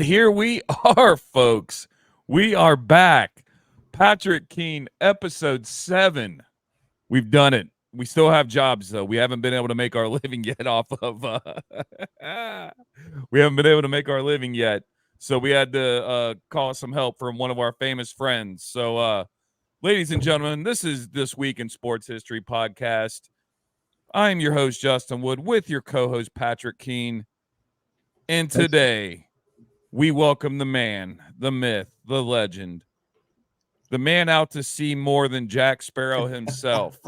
here we are, folks. We are back. Patrick Keene, episode 7. We've done it. We still have jobs, though. We haven't been able to make our living yet off of we haven't been able to make our living yet. So we had to call some help from one of our famous friends. So ladies and gentlemen, this is This Week in Sports History podcast. I'm your host, Justin Wood, with your co-host, Patrick Keene. And today, we welcome the man, the myth, the legend, the man out to see more than Jack Sparrow himself.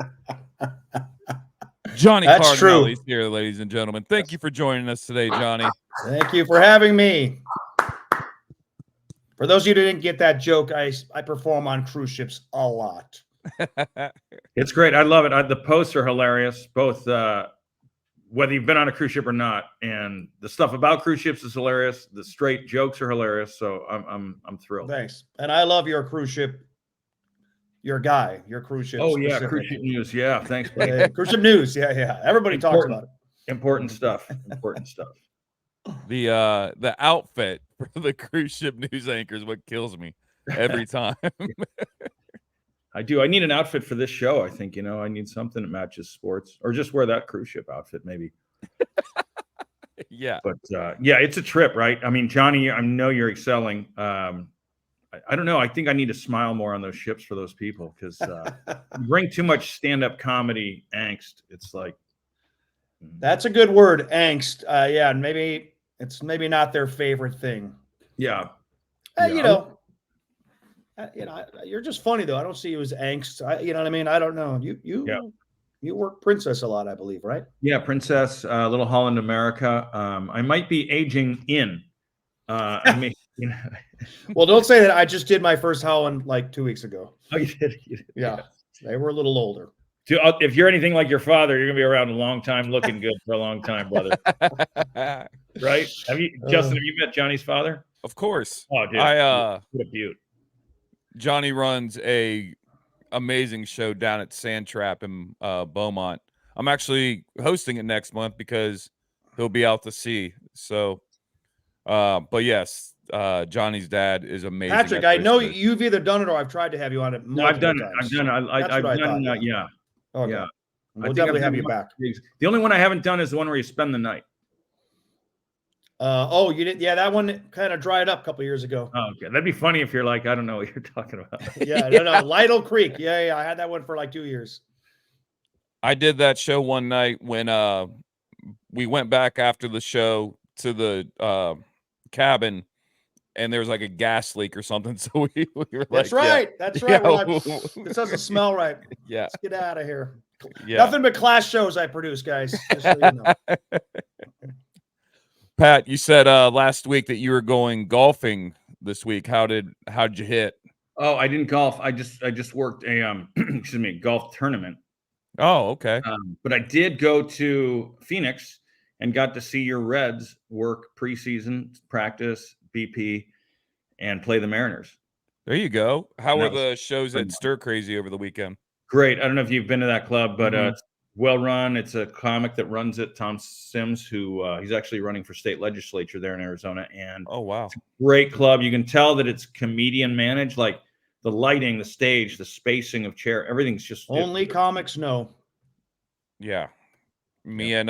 Johnny Cardinale is here, ladies and gentlemen. Thank you for joining us today, Johnny. Thank you for having me. For those of you who didn't get that joke, I perform on cruise ships a lot. It's great. I love it. The posts are hilarious, both whether you've been on a cruise ship or not, and the stuff about cruise ships is hilarious. The straight jokes are hilarious. So I'm thrilled. Thanks. And I love your cruise ship. Your guy, your cruise ship. Oh yeah, cruise ship news. Yeah, thanks. Cruise ship news. Yeah. Everybody talks about it. Important stuff. Important stuff. The outfit for the cruise ship news anchor is what kills me every time. I do. I need an outfit for this show. I think, I need something that matches sports, or just wear that cruise ship outfit, maybe. Yeah. But yeah, it's a trip, right? I mean, Johnny, I know you're excelling. I don't know. I think I need to smile more on those ships for those people, because you bring too much stand-up comedy angst. It's like, that's a good word, angst. Yeah, and maybe it's not their favorite thing. Yeah. You're just funny though. I don't see you as angst. You know what I mean? I don't know. You work Princess a lot, I believe, right? Yeah, Princess, Little Holland America. I might be aging in. I mean, Well, don't say that. I just did my first Holland like 2 weeks ago. Oh, you did? Yeah, they were a little older. If you're anything like your father, you're gonna be around a long time, looking good for a long time, brother. Right? Justin? Have you met Johnny's father? Of course. Oh, dude, what a beaut. Johnny runs a amazing show down at Sand Trap in Beaumont. I'm actually hosting it next month because he'll be out to sea. So, but yes. Johnny's dad is amazing. Patrick, I know you've either done it or I've tried to have you on it. No, I've done it. I've done it. Yeah. Okay. Yeah. We'll definitely have you back. The only one I haven't done is the one where you spend the night. You did. Yeah, that one kind of dried up a couple years ago. Oh, okay. That'd be funny if you're like, I don't know what you're talking about. Yeah. No. Lytle Creek. Yeah. I had that one for like 2 years. I did that show one night when we went back after the show to the cabin. And there was like a gas leak or something. So we were That's like, right. Yeah. That's right. Yeah. This doesn't smell right. Yeah. Let's get out of here. Yeah. Nothing but class shows I produce, guys. Just so you know. Pat, you said last week that you were going golfing this week. How'd you hit? Oh, I didn't golf. I just worked a golf tournament. Oh, okay. But I did go to Phoenix and got to see your Reds work preseason practice, BP, and play the Mariners. There you go. How were the shows at Stir Crazy over the weekend? Great. I don't know if you've been to that club, but it's well run. It's a comic that runs it, Tom Sims, who he's actually running for state legislature there in Arizona. And oh wow, it's a great club. You can tell that it's comedian managed, like the lighting, the stage, the spacing of chair, everything's just only comics know. Yeah. Me and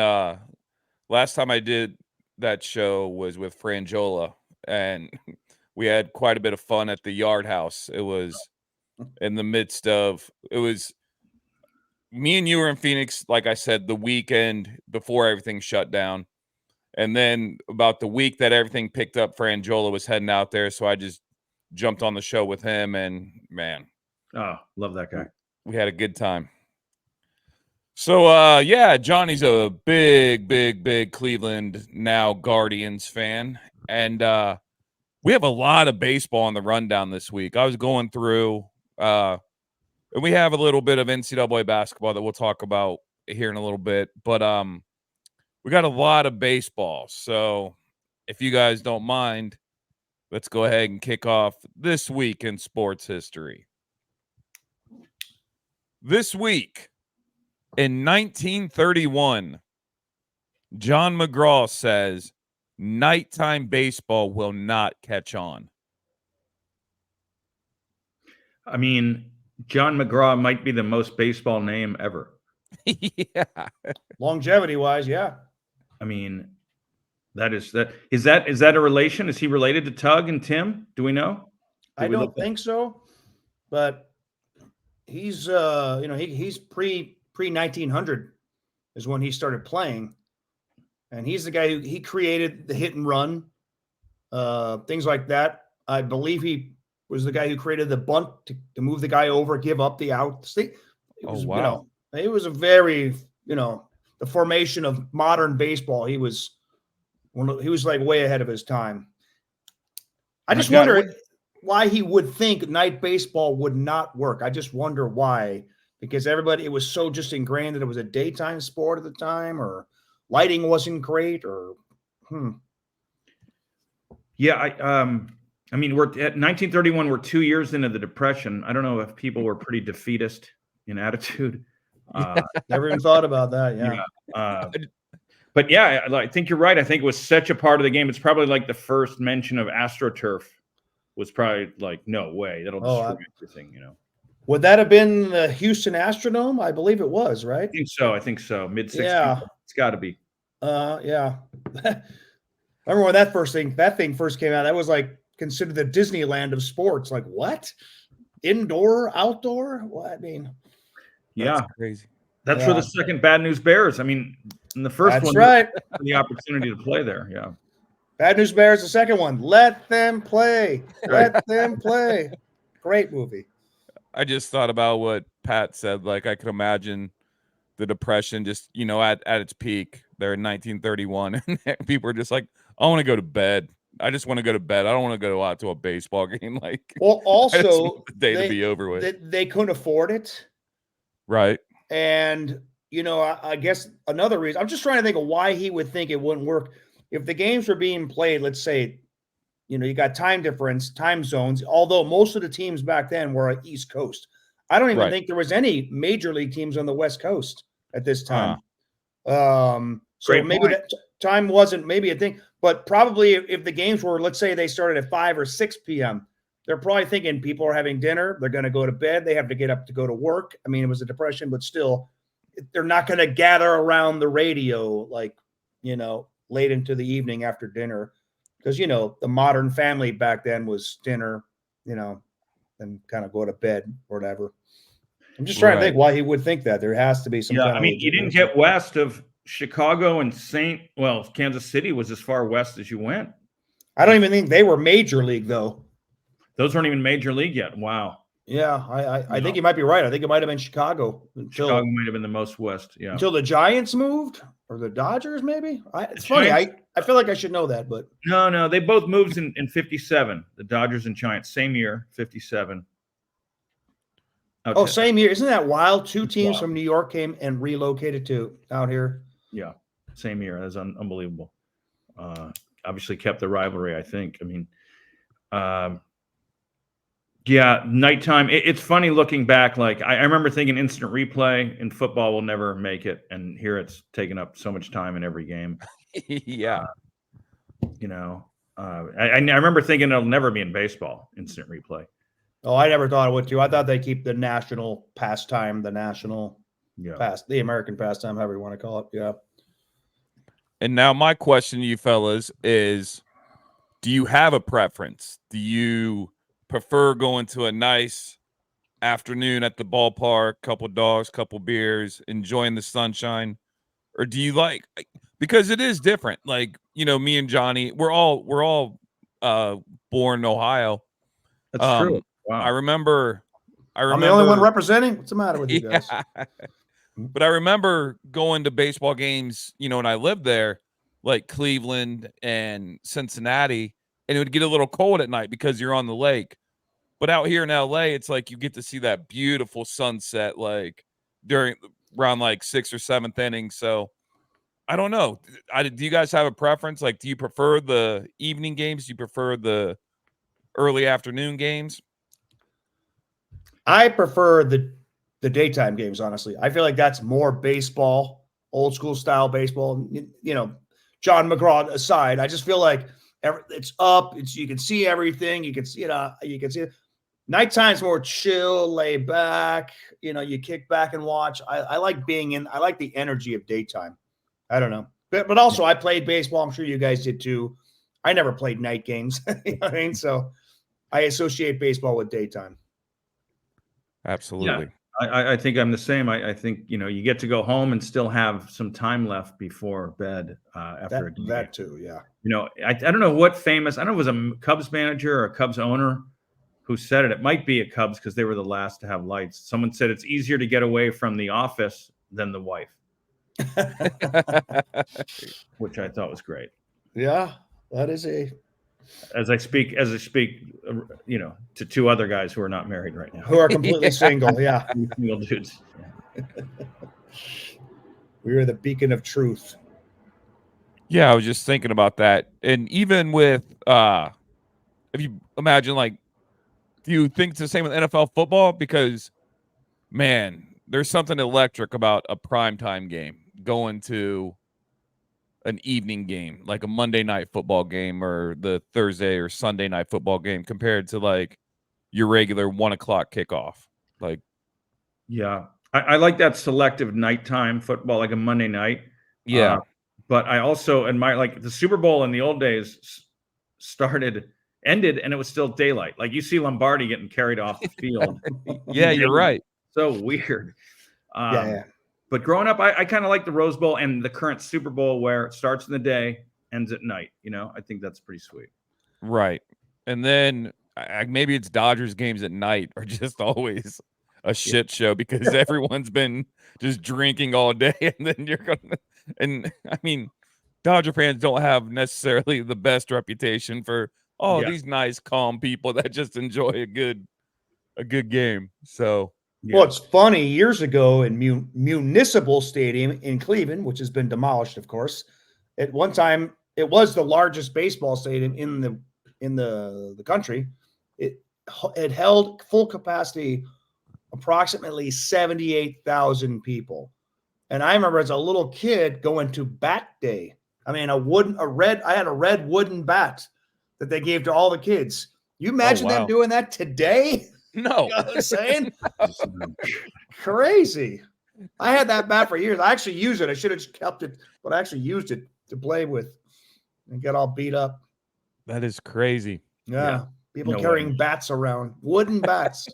last time I did that show was with Frangiola, and we had quite a bit of fun at the Yard House. It was in the midst of, it was me and you were in Phoenix, like I said, the weekend before everything shut down. And then about the week that everything picked up, Frangiola was heading out there. So I just jumped on the show with him, and man. Oh, love that guy. We had a good time. So, yeah, Johnny's a big Cleveland now Guardians fan. And we have a lot of baseball on the rundown this week. I was going through, and we have a little bit of NCAA basketball that we'll talk about here in a little bit. But we got a lot of baseball. So if you guys don't mind, let's go ahead and kick off This Week in Sports History. This week, in 1931, John McGraw says, nighttime baseball will not catch on. I mean, John McGraw might be the most baseball name ever. Yeah. Longevity wise, yeah. I mean, is that a relation? Is he related to Tug and Tim? Do we know? I don't think so, but he's he's pre 1900 is when he started playing, and he's the guy who he created the hit and run, things like that. I believe he was the guy who created the bunt to move the guy over, give up the out. It was, wow. It was a very, the formation of modern baseball. He was like way ahead of his time. I just wonder why he would think night baseball would not work. I just wonder why, because it was so just ingrained that it was a daytime sport at the time, or lighting wasn't great, or Yeah, I mean, we're at 1931. We're 2 years into the Depression. I don't know if people were pretty defeatist in attitude. Never even thought about that. Yeah. But yeah, I think you're right. I think it was such a part of the game. It's probably like the first mention of AstroTurf was probably like, no way, that'll destroy everything. Would that have been the Houston Astrodome? I believe it was, right? I think so. Mid-60s. Yeah. It's got to be. Yeah. Remember when that thing first came out? That was like considered the Disneyland of sports. Like, what? Indoor, outdoor? What? I mean, yeah, that's crazy. That's for the second Bad News Bears. I mean, in the first that's one, right. The opportunity to play there. Yeah. Bad News Bears, the second one. Let them play. Let them play. Great movie. I just thought about what Pat said. Like, I could imagine the Depression just, at its peak there in 1931. And people are just like, I want to go to bed. I just want to go to bed. I don't want to go out to a baseball game. Like, well, also, I just want the day to be over with. They couldn't afford it. Right. And, I guess another reason, I'm just trying to think of why he would think it wouldn't work. If the games were being played, let's say, you got time difference, time zones, although most of the teams back then were on East Coast. I don't even think there was any major league teams on the West Coast at this time. So maybe that time wasn't maybe a thing, but probably if the games were, let's say they started at 5 or 6 p.m., they're probably thinking people are having dinner. They're going to go to bed. They have to get up to go to work. I mean, it was a Depression, but still, they're not going to gather around the radio like, late into the evening after dinner. Because, the modern family back then was dinner, and kind of go to bed or whatever. I'm just trying to think why he would think that. There has to be some kind of... I mean, you didn't get west of Chicago and Kansas City was as far west as you went. I don't even think they were major league, though. Those weren't even major league yet. Wow. Yeah, I think you might be right. I think it might have been Chicago. Chicago might have been the most west, yeah. Until the Giants moved, or the Dodgers, maybe? It's funny. I feel like I should know that, but... No, they both moved in 57. The Dodgers and Giants, same year, 57. Okay. Oh, same year. Isn't that wild? Two teams from New York came and relocated to out here. Yeah, same year. That's unbelievable. Obviously kept the rivalry, I think. I mean, yeah, nighttime. It's funny looking back. Like, I remember thinking instant replay in football will never make it. And here it's taken up so much time in every game. Yeah. I remember thinking it'll never be in baseball, instant replay. Oh, I never thought it would too. I thought they keep the national pastime, the American pastime, however you want to call it. Yeah. And now my question to you fellas is, do you have a preference? Do you prefer going to a nice afternoon at the ballpark, couple dogs, couple beers, enjoying the sunshine? Or do you like, because it is different. Like, me and Johnny, we're all born in Ohio. That's true. Wow. I remember I'm the only one representing. What's the matter with you guys? But I remember going to baseball games, when I lived there, like Cleveland and Cincinnati, and it would get a little cold at night because you're on the lake. But out here in LA, it's like you get to see that beautiful sunset, like around like 6th or 7th inning. So I don't know. Do you guys have a preference? Like, do you prefer the evening games? Do you prefer the early afternoon games? I prefer the daytime games, honestly. I feel like that's more baseball, old school style baseball. John McGraw aside. I just feel like it's up. You can see everything. You can see you can see it. Nighttime's more chill, lay back. You kick back and watch. I like being in. I like the energy of daytime. I don't know, but also I played baseball. I'm sure you guys did too. I never played night games. You know what I mean? So I associate baseball with daytime. Absolutely. Yeah, I think I'm the same. I think you get to go home and still have some time left before bed after a day. That too, yeah. I don't know what famous. I don't know if it was a Cubs manager or a Cubs owner who said it. It might be a Cubs because they were the last to have lights. Someone said it's easier to get away from the office than the wife, which I thought was great. Yeah, that is as I speak, to two other guys who are not married right now, who are completely single. Yeah, single dudes. We are the beacon of truth. Yeah, I was just thinking about that, and even with if you imagine, like, do you think it's the same with NFL football? Because, man, there's something electric about a primetime game going to an evening game, like a Monday night football game or the Thursday or Sunday night football game compared to like your regular 1 o'clock kickoff. Like, yeah, I like that selective nighttime football, like a Monday night. Yeah. But I also admire, like, the Super Bowl in the old days ended, and it was still daylight. Like, you see Lombardi getting carried off the field. Yeah, you're right. So weird. Yeah. But growing up, I kind of like the Rose Bowl and the current Super Bowl where it starts in the day, ends at night. I think that's pretty sweet. Right. And then maybe it's Dodgers games at night are just always a shit show because everyone's been just drinking all day, and then you're gonna. And I mean, Dodger fans don't have necessarily the best reputation for these nice, calm people that just enjoy a good game. So. Yeah. Well, it's funny. Years ago in Municipal Stadium in Cleveland, which has been demolished, of course, at one time it was the largest baseball stadium in the country. It held full capacity, approximately 78,000 people. And I remember as a little kid going to bat day. I mean, I had a red wooden bat that they gave to all the kids. You imagine them doing that today? No. You know what I'm saying? Crazy. I had that bat for years. I actually used it. I should have just kept it, but I actually used it to play with and get all beat up. That is crazy. Yeah. People carrying bats around, wooden bats.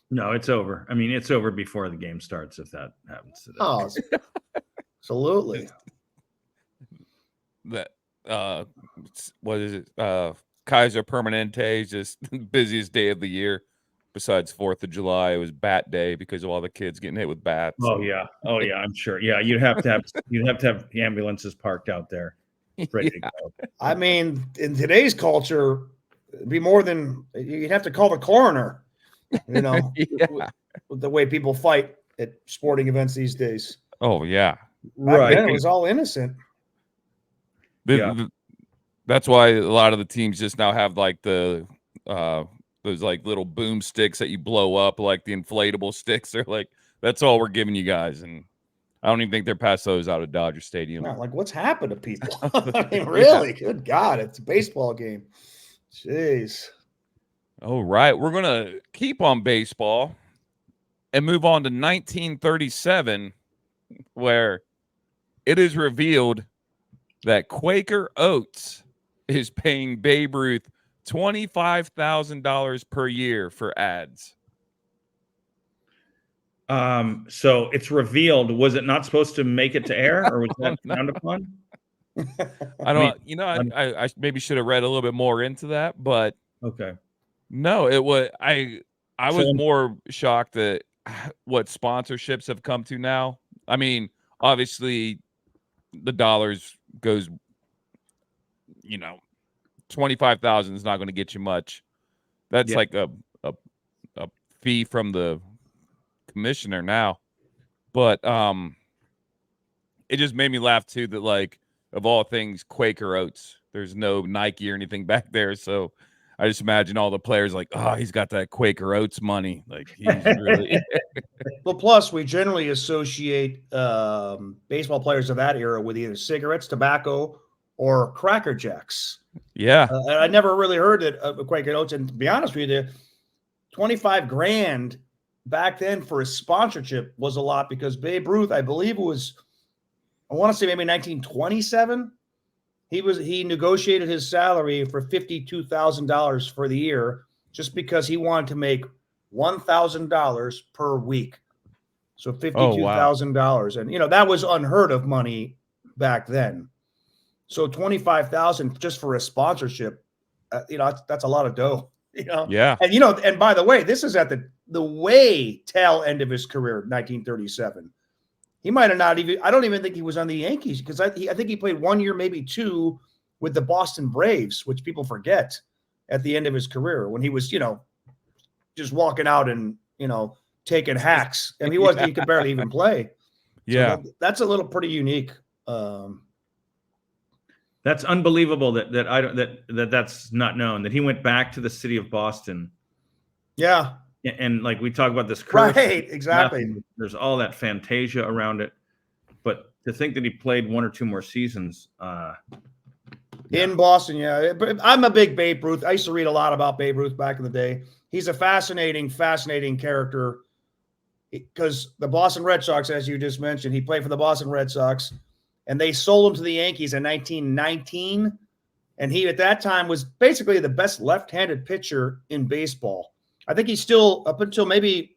No, it's over. I mean, it's over before the game starts if that happens today. Oh, absolutely. That what is it? Kaiser Permanente is just the busiest day of the year. Besides 4th of July, it was Bat Day because of all the kids getting hit with bats. Oh yeah, I'm sure. Yeah, you'd have to have the ambulances parked out there, ready to go. I mean, in today's culture, it'd be more than you'd have to call the coroner. With the way people fight at sporting events these days. Oh yeah, back then it was all innocent. That's why a lot of the teams just now have like the those like little boom sticks that you blow up, like the inflatable sticks. They're like, that's all we're giving you guys. And I don't even think they're past those out of Dodger Stadium. No, like, what's happened to people? I mean, really? Good God, it's a baseball game. Jeez. All right, we're going to keep on baseball and move on to 1937, where it is revealed that Quaker Oats is paying Babe Ruth $25,000 per year for ads. So it's revealed. Was it not supposed to make it to air, or was that frowned upon? I don't. I maybe should have read a little bit more into that, but okay. No, it was. I was more shocked at what sponsorships have come to now. I mean, obviously, the dollars goes. 25,000 is not going to get you much. That's like a fee from the commissioner now. But it just made me laugh too that, like, of all things, Quaker Oats. There's no Nike or anything back there, so I just imagine all the players like, oh, he's got that Quaker Oats money. Like he's really Well, plus we generally associate baseball players of that era with either cigarettes, tobacco, or Cracker Jacks. yeah. I never really heard it of Quaker Oats, and to be honest with you, $25,000 back then for a sponsorship was a lot because Babe Ruth, I believe it was, I want to say maybe 1927. He negotiated his salary for $52,000 for the year just because he wanted to make $1,000 per week. So $52,000. And that was unheard of money back then. So $25,000 just for a sponsorship, that's a lot of dough. Yeah. And by the way, this is at the way tail end of his career, 1937. He might have not even, I don't even think he was on the Yankees because I think he played 1 year, maybe two with the Boston Braves, which people forget at the end of his career when he was, just walking out and, taking hacks. And he could barely even play. Yeah. So that's a little pretty unique. That's unbelievable that's not known, that he went back to the city of Boston. Yeah. And like we talk about this curse, right, exactly. There's all that fantasia around it, but to think that he played 1 or 2 more seasons in Boston, yeah. But I'm a big Babe Ruth. I used to read a lot about Babe Ruth back in the day. He's a fascinating character because the Boston Red Sox, as you just mentioned, he played for the Boston Red Sox, and they sold him to the Yankees in 1919, and he at that time was basically the best left-handed pitcher in baseball. I think he's still, up until maybe,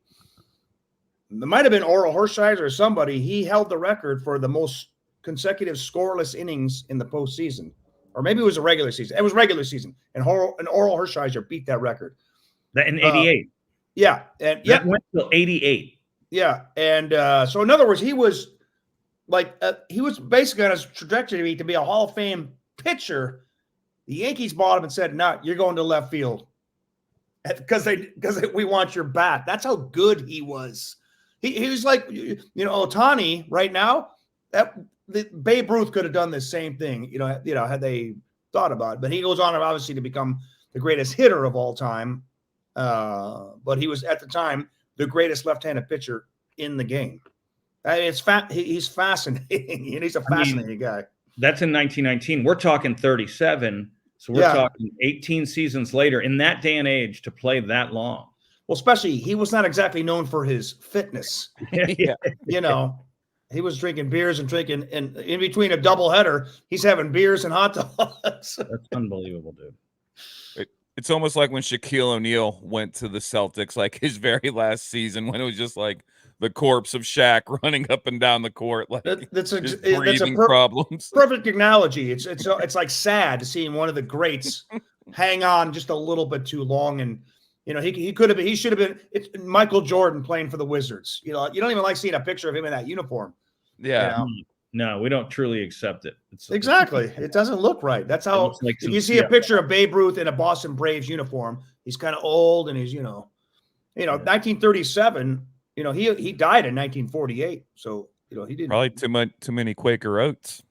it might have been Oral Hershiser or somebody, he held the record for the most consecutive scoreless innings in the postseason. Or maybe it was a regular season. It was regular season. And Oral Hershiser beat that record. That in 88. Yeah. And that went till 88. Yeah. And so in other words, he was basically on his trajectory to be a Hall of Fame pitcher. The Yankees bought him and said, no, you're going to left field. Because we want your bat. That's how good he was. He was like, Ohtani right now. Babe Ruth could have done the same thing, had they thought about it. But he goes on obviously to become the greatest hitter of all time. But he was at the time the greatest left-handed pitcher in the game. He's fascinating, and he's a fascinating guy. That's in 1919. We're talking 37. So we're talking 18 seasons later in that day and age to play that long. Well, especially he was not exactly known for his fitness. Yeah. He was drinking beers and in between a doubleheader, he's having beers and hot dogs. That's unbelievable, dude. It's almost like when Shaquille O'Neal went to the Celtics, like his very last season, when it was just like the corpse of Shaq running up and down the court, like that's breathing problems. Perfect analogy. It's like sad to see one of the greats hang on just a little bit too long, and he should have been. It's Michael Jordan playing for the Wizards. You don't even like seeing a picture of him in that uniform. Yeah. No, we don't truly accept it. Exactly. It doesn't look right. That's how if you see a picture of Babe Ruth in a Boston Braves uniform, he's kind of old and he's 1937. He died in 1948. So he didn't probably too many Quaker Oats.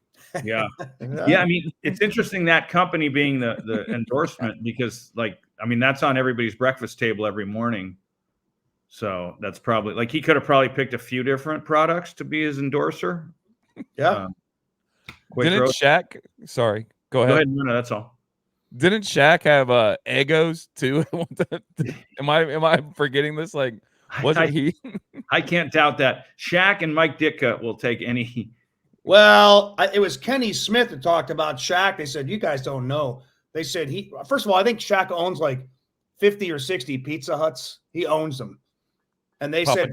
Yeah. Yeah. I mean, it's interesting that company being the endorsement because that's on everybody's breakfast table every morning. So that's probably he could have probably picked a few different products to be his endorser. Yeah. Didn't Shaq? Sorry, go ahead. No, that's all. Didn't Shaq have Eggos too? Am I forgetting this? Wasn't he? I can't doubt that. Shaq and Mike Ditka will take any. Well, it was Kenny Smith that talked about Shaq. They said, you guys don't know. They said first of all, I think Shaq owns 50 or 60 Pizza Huts. He owns them. And they said,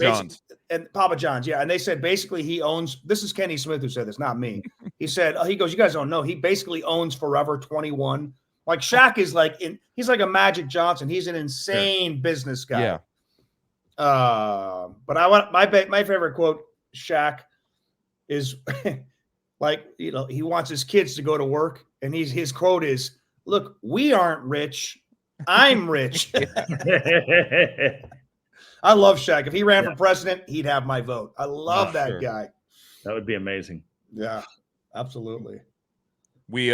and Papa John's, yeah. And they said basically he owns. This is Kenny Smith who said this, not me. He said, he goes, you guys don't know. He basically owns Forever 21. Like Shaq is he's like a Magic Johnson. He's an insane business guy. Yeah. But I want my favorite quote, Shaq, is he wants his kids to go to work, and his quote is, "Look, we aren't rich. I'm rich." I love Shaq. If he ran for president, he'd have my vote. I love that guy. That would be amazing. Yeah, absolutely. We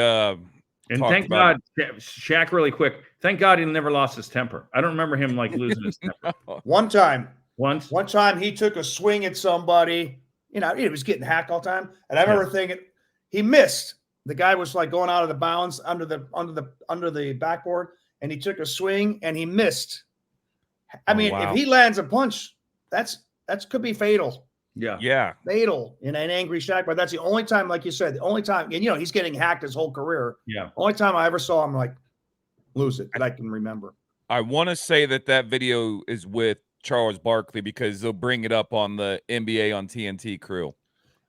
And talked thank about God, Shaq, really quick. Thank God he never lost his temper. I don't remember him like losing his temper One time once. he took a swing at somebody. You know, he was getting hacked all the time, and I remember Yeah. thinking he missed. The guy was like going out of the bounds under the backboard, and he took a swing and he missed. I Oh, mean, wow. if he lands a punch, that's could be fatal. Yeah. Yeah. Fatal in an angry Shaq. But that's the only time, like you said, the only time, and you know, he's getting hacked his whole career. Yeah. Only time I ever saw him like lose it that I can remember. I want to say that video is with Charles Barkley because they'll bring it up on the NBA on TNT crew.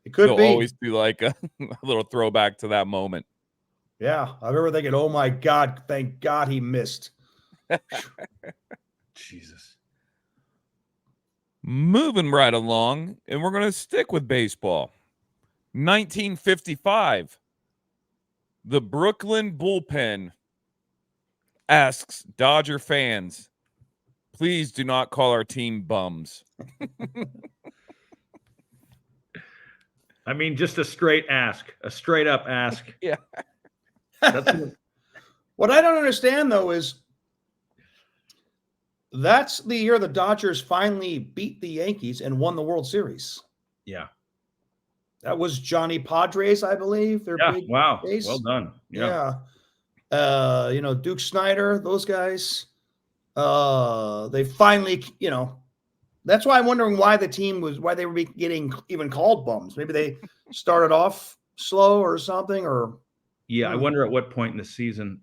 It could They'll be. always do like a little throwback to that moment. Yeah. I remember thinking, oh my God, thank God he missed. Jesus. Moving right along, and we're going to stick with baseball. 1955, the Brooklyn bullpen asks Dodger fans, please do not call our team bums. I mean, just a straight up ask. Yeah. What I don't understand though is that's the year the Dodgers finally beat the Yankees and won the World Series. Yeah. That was Johnny Padres, I believe. Their big Wow. base. Well done. Yeah. You know, Duke Snyder, those guys. They finally, you know, that's why I'm wondering why they were getting even called bums. Maybe they started off slow or something, or Yeah, I wonder at what point in the season.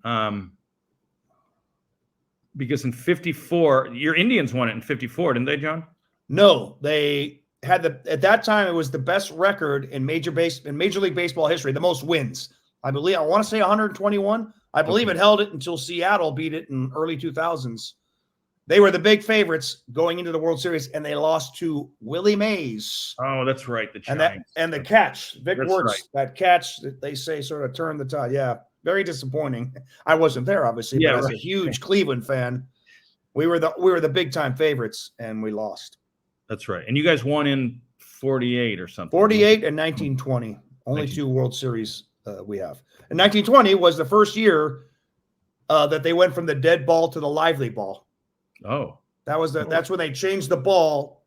Because in 54, your Indians won it in 54, didn't they, John? no, they had at that time it was the best record in Major League Baseball history, the most wins. I believe I want to say 121. I believe it held it until Seattle beat it in early 2000s. They were the big favorites going into the World Series, and they lost to Willie Mays. Oh, that's right. The Giants. And the catch, Vic Wertz, that catch that they say sort of turned the tide. Yeah, very disappointing. I wasn't there, obviously, but as a huge Cleveland fan, we were the big time favorites, and we lost. That's right. And you guys won in 48 or something. 48 and 1920. Only 2 World Series we have. And 1920 was the first year that they went from the dead ball to the lively ball. Oh, that's when they changed the ball.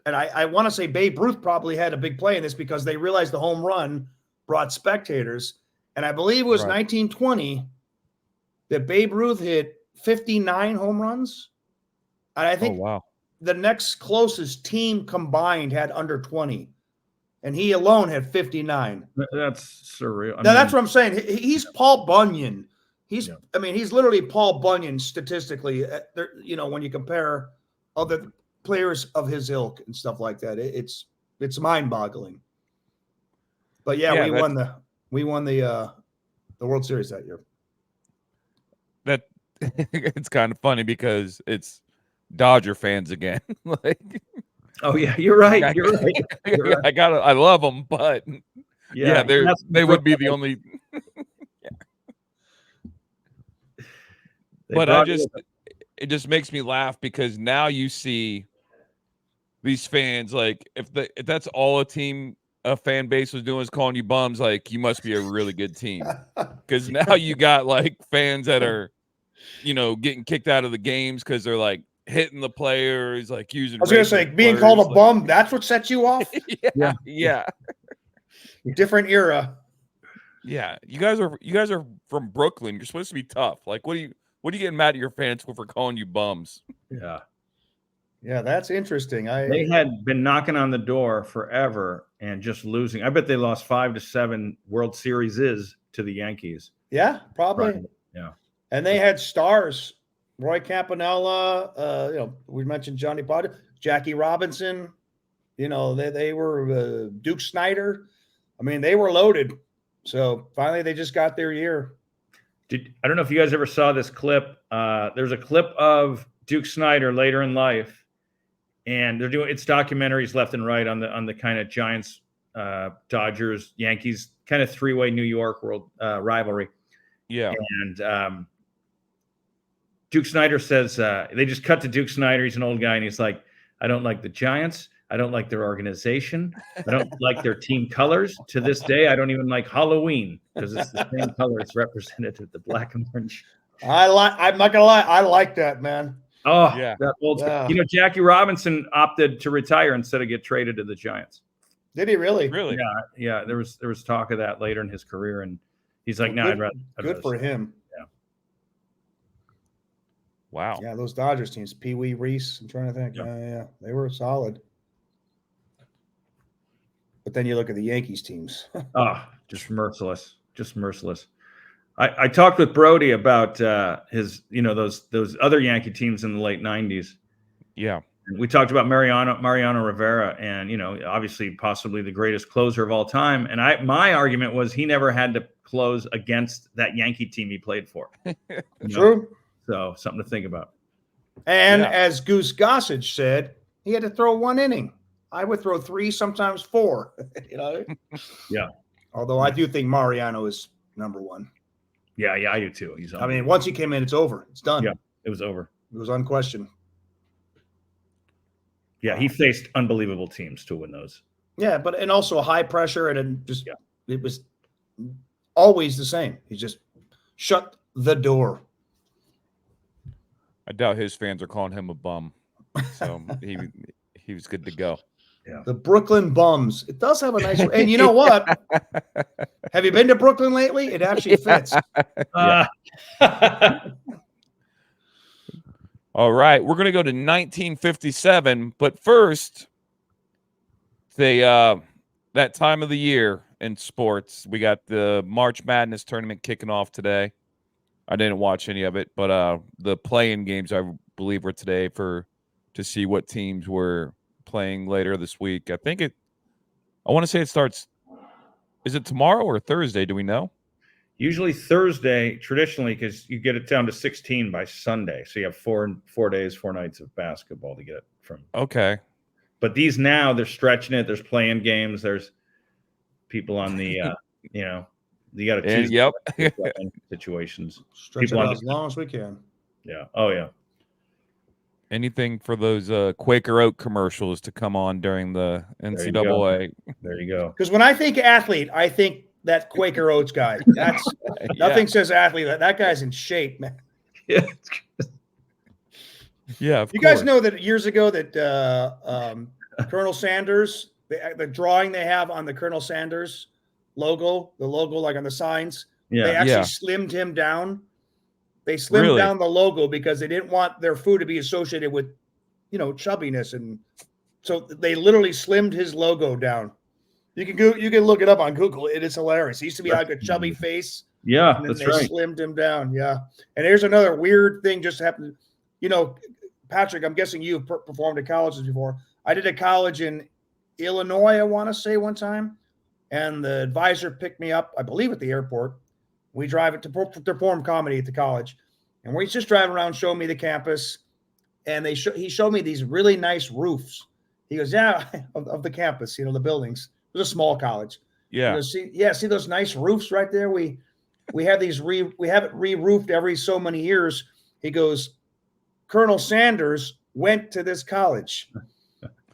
And I want to say Babe Ruth probably had a big play in this because they realized the home run brought spectators. And I believe it was 1920 that Babe Ruth hit 59 home runs. And I think the next closest team combined had under 20. And he alone had 59. That's surreal. That's what I'm saying. He's Paul Bunyan. He's literally Paul Bunyan statistically. You know, when you compare other players of his ilk and stuff like that, it's mind-boggling. But yeah, we won the World Series that year. That it's kind of funny because it's Dodger fans again. Like, oh yeah, you're right. You're right. I love them, but they would be the only. But it just makes me laugh because now you see these fans, like if that's all a fan base was doing is calling you bums, like you must be a really good team. Because now you got like fans that are, you know, getting kicked out of the games because they're like hitting the players, like using. I was gonna say being called a bum, that's what sets you off. Yeah. Different era. Yeah, you guys are from Brooklyn. You're supposed to be tough. Like, what are you getting mad at your fans for calling you bums? Yeah, that's interesting. They had been knocking on the door forever and just losing. I bet they lost 5 to 7 World Series to the Yankees. Yeah, probably. Yeah, and they had stars. Roy Campanella. You know, we mentioned Johnny Potter, Jackie Robinson. You know, they were Duke Snyder. I mean, they were loaded. So finally, they just got their year. I don't know if you guys ever saw this clip. There's a clip of Duke Snyder later in life, and they're doing documentaries left and right on the kind of Giants, Dodgers, Yankees kind of 3-way New York world rivalry. Yeah, and Duke Snyder says they just cut to Duke Snyder. He's an old guy, and he's like, "I don't like the Giants. I don't like their organization. I don't like their team colors. To this day, I don't even like Halloween because it's the same colors represented with the black and orange. I'm not gonna lie. I like that, man. Oh, Yeah. that old school. Yeah. You know, Jackie Robinson opted to retire instead of get traded to the Giants. Did he really? Really? Yeah. There was talk of that later in his career, and he's like, "No, Well, I'd good rather for stay." him. Wow. Yeah, those Dodgers teams, Pee Wee, Reese. I'm trying to think. Yeah. Yeah, they were solid. But then you look at the Yankees teams. Oh, just merciless. I talked with Brody about his, those other Yankee teams in the late '90s. Yeah. We talked about Mariano Rivera, and obviously possibly the greatest closer of all time. And my argument was he never had to close against that Yankee team he played for. True. So something to think about. And as Goose Gossage said, he had to throw 1 inning. I would throw 3, sometimes 4. Yeah. Although I do think Mariano is number 1. Yeah, I do too. I mean, once he came in, it's over. It's done. Yeah, it was over. It was unquestioned. Yeah, he faced unbelievable teams to win those. Yeah, and also high pressure, and just it was always the same. He just shut the door. I doubt his fans are calling him a bum. So he was good to go. Yeah. The Brooklyn Bums. It does have a nice. And you know what? Have you been to Brooklyn lately? It actually fits. All right, we're going to go to 1957, but first, that time of the year in sports, we got the March Madness tournament kicking off today. I didn't watch any of it, but the play-in games I believe were today to see what teams were playing later this week. I want to say it starts. Is it tomorrow or Thursday? Do we know? Usually Thursday, traditionally, because you get it down to 16 by Sunday. So you have 4 days, 4 nights of basketball to get it from. Okay. But these now, they're stretching it. There's playing games. There's people on the, you got to choose situations. Stretch People it out as long as we can. Yeah. Oh, yeah. Anything for those Quaker Oat commercials to come on during the NCAA. There you go. Because when I think athlete, I think that Quaker Oats guy. That's nothing says athlete. That guy's in shape, man. Yeah. Yeah. You guys know that years ago that Colonel Sanders, the drawing they have on the Colonel Sanders logo, the logo like on the signs, they actually slimmed him down. They slimmed down the logo because they didn't want their food to be associated with, chubbiness, and so they literally slimmed his logo down. You can look it up on Google. It is hilarious. He used to be like a chubby face. Yeah, and then that's they right. Slimmed him down. Yeah. And here's another weird thing just happened. Patrick, I'm guessing you've performed at colleges before. I did a college in Illinois, I want to say, one time, and the advisor picked me up, I believe, at the airport. We drive it to perform comedy at the college, and we're just driving around, showing me the campus, and he showed me these really nice roofs. He goes, yeah, of the campus, the buildings. It was a small college. Yeah. He goes, see those nice roofs right there? We have these we have it re-roofed every so many years. He goes, Colonel Sanders went to this college,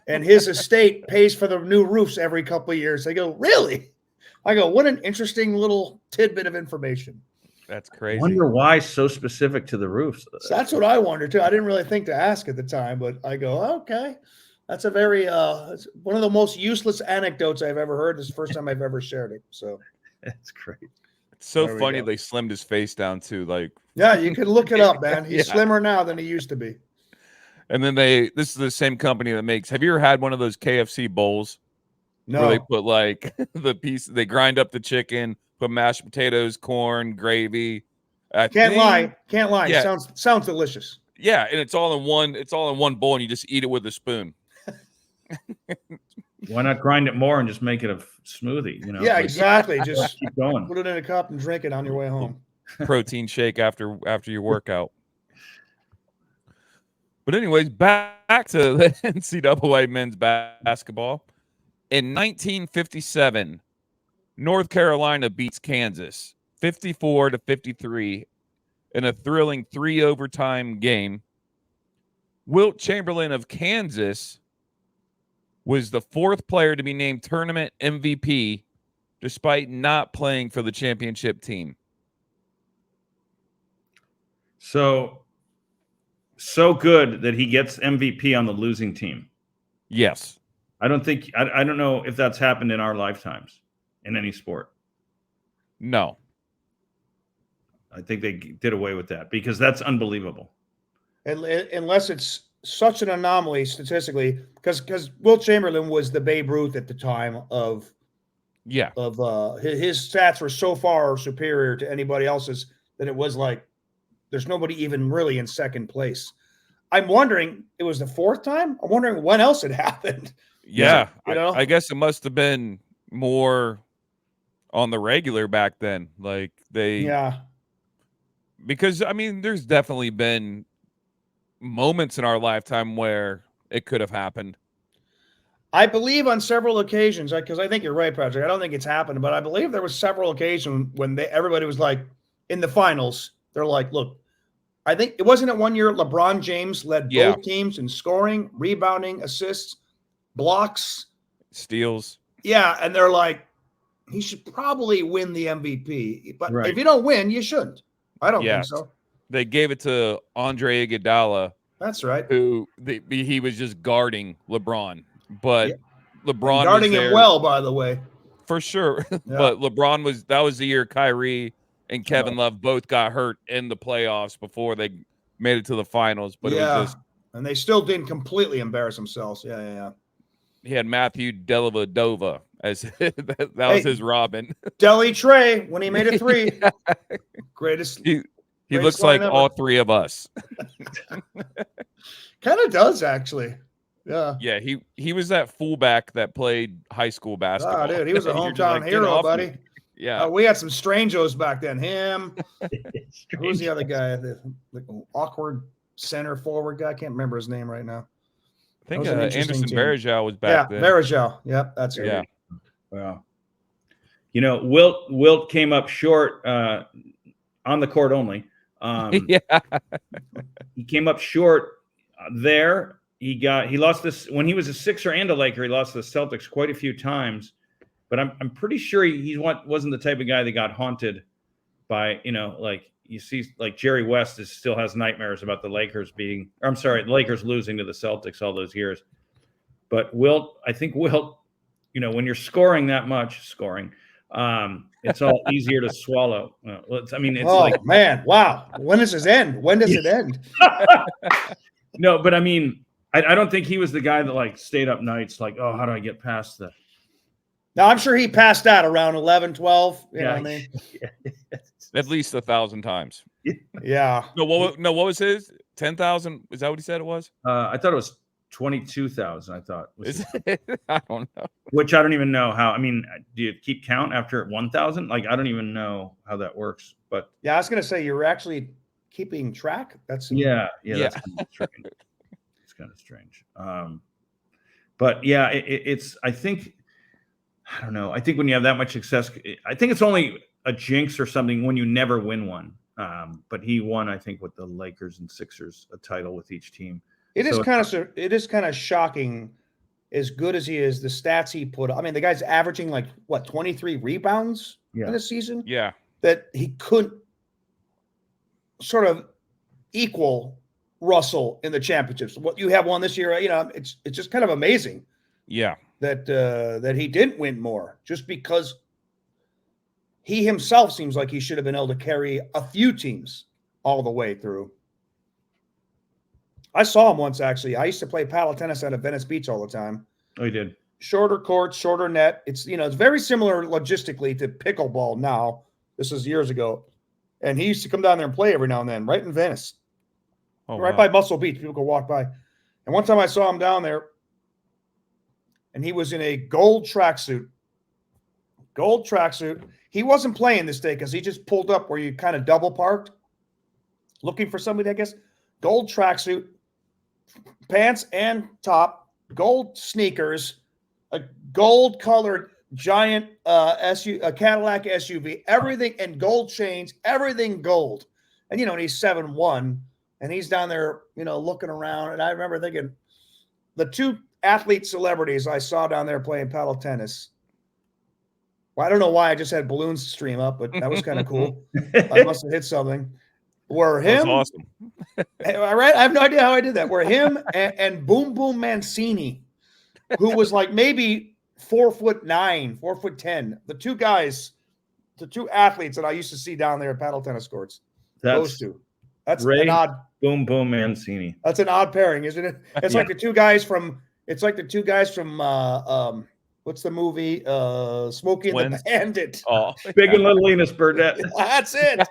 and his estate pays for the new roofs every couple of years. I go, really? I go, what an interesting little tidbit of information. That's crazy. I wonder why so specific to the roofs. So that's what I wonder too. I didn't really think to ask at the time, but I go, okay. That's a very it's one of the most useless anecdotes I've ever heard. This is the first time I've ever shared it. So that's great. It's so funny they slimmed his face down too. Like, yeah, you can look it up, man. He's slimmer now than he used to be. And then this is the same company that makes. Have you ever had one of those KFC bowls? No. Where they put like the piece, they grind up the chicken, put mashed potatoes, corn, gravy. Can't lie. Yeah. Sounds delicious. Yeah, and it's all in one bowl, and you just eat it with a spoon. Why not grind it more and just make it a smoothie? Yeah, exactly. Just keep going. Put it in a cup and drink it on your way home. Protein shake after your workout. But anyways, back to the NCAA men's basketball. In 1957, North Carolina beats Kansas 54-53 in a thrilling 3-overtime game. Wilt Chamberlain of Kansas was the 4th player to be named tournament MVP despite not playing for the championship team. So good that he gets MVP on the losing team. Yes. I don't know if that's happened in our lifetimes in any sport. No. I think they did away with that because that's unbelievable. Unless it's such an anomaly statistically, because Wilt Chamberlain was the Babe Ruth at the time of Yeah. His stats were so far superior to anybody else's that it was like there's nobody even really in second place. I'm wondering, it was the 4th time? I'm wondering when else it happened. Yeah. You know? I guess it must have been more on the regular back then. Like because I mean, there's definitely been moments in our lifetime where it could have happened. I believe on several occasions, because I think you're right, Patrick. I don't think it's happened, but I believe there was several occasions when everybody was like in the finals. They're like, look, I think it wasn't one year LeBron James led both teams in scoring, rebounding, assists, blocks, steals. Yeah, and they're like, he should probably win the MVP. But if you don't win, you shouldn't. I don't think so. They gave it to Andre Iguodala. That's right. Who he was just guarding LeBron, but LeBron and guarding was there, him well, by the way, for sure. But LeBron that was the year Kyrie and Kevin Love both got hurt in the playoffs before they made it to the finals. But it was just, and they still didn't completely embarrass themselves. Yeah. He had Matthew Dellavedova as that was his Robin. Deli Trey when he made a 3. Greatest. He looks like all 3 of us. Kind of does, actually. Yeah. Yeah, he was that fullback that played high school basketball. Oh, dude, he was a hometown hero, buddy. Yeah. We had some strangos back then. Him. Who was the other guy? The awkward center forward guy. I can't remember his name right now. I think Anderson Varejao was back then. Varejao. Yep, that's it. Yeah. Wow. You know, Wilt came up short on the court only. He came up short there. He lost this when he was a Sixer and a Laker. He lost the Celtics quite a few times, but I'm pretty sure he wasn't the type of guy that got haunted by, like you see, like Jerry West still has nightmares about the Lakers the Lakers losing to the Celtics all those years. But I think Wilt, when you're scoring that much, it's all easier to swallow. Man, wow. When does it end? When does it end? No, but I mean, I don't think he was the guy that stayed up nights oh, how do I get past that? No, I'm sure he passed out around 11, 12. You know what I mean? At least 1,000 times. Yeah. No, what was his? 10,000? Is that what he said it was? I thought it was 22,000. I thought. I don't know. Which I don't even know how. I mean, do you keep count after 1,000? I don't even know how that works. But yeah, I was gonna say you're actually keeping track. That's That's kind of strange. It's kind of strange. But yeah, it's. I think. I don't know. I think when you have that much success, I think it's only a jinx or something when you never win one. But he won, I think, with the Lakers and Sixers, a title with each team. It is kind of shocking, as good as he is, the stats he put. I mean, the guy's averaging 23 rebounds in a season. Yeah, that he couldn't sort of equal Russell in the championships. What you have won this year, it's just kind of amazing. Yeah, that he didn't win more, just because he himself seems like he should have been able to carry a few teams all the way through. I saw him once, actually. I used to play paddle tennis out of Venice Beach all the time. Oh, you did? Shorter court, shorter net. It's, it's very similar logistically to pickleball now. This is years ago. And he used to come down there and play every now and then, right in Venice. Right by Muscle Beach. People could walk by. And one time I saw him down there, and he was in a gold tracksuit. Gold tracksuit. He wasn't playing this day because he just pulled up where you kind of double parked, looking for somebody, I guess. Gold tracksuit, pants and top, gold sneakers, a gold-colored giant a Cadillac SUV, everything, and gold chains, everything gold. And, and he's 7'1", and he's down there, looking around. And I remember thinking, the two athlete celebrities I saw down there playing paddle tennis. Well, I don't know why I just had balloons stream up, but that was kind of cool. I must have hit something. Were him? That was awesome. Right? I have no idea how I did that. Were him and Boom Boom Mancini, who was like maybe 4'9", 4'10". The two guys, the two athletes that I used to see down there at paddle tennis courts. Those two. That's Ray an odd Boom Boom Mancini. That's an odd pairing, isn't it? It's like the two guys from. It's like the two guys from. What's the movie? Smokey and the Bandit. Oh, Big and Little Enos Burnett. That's it.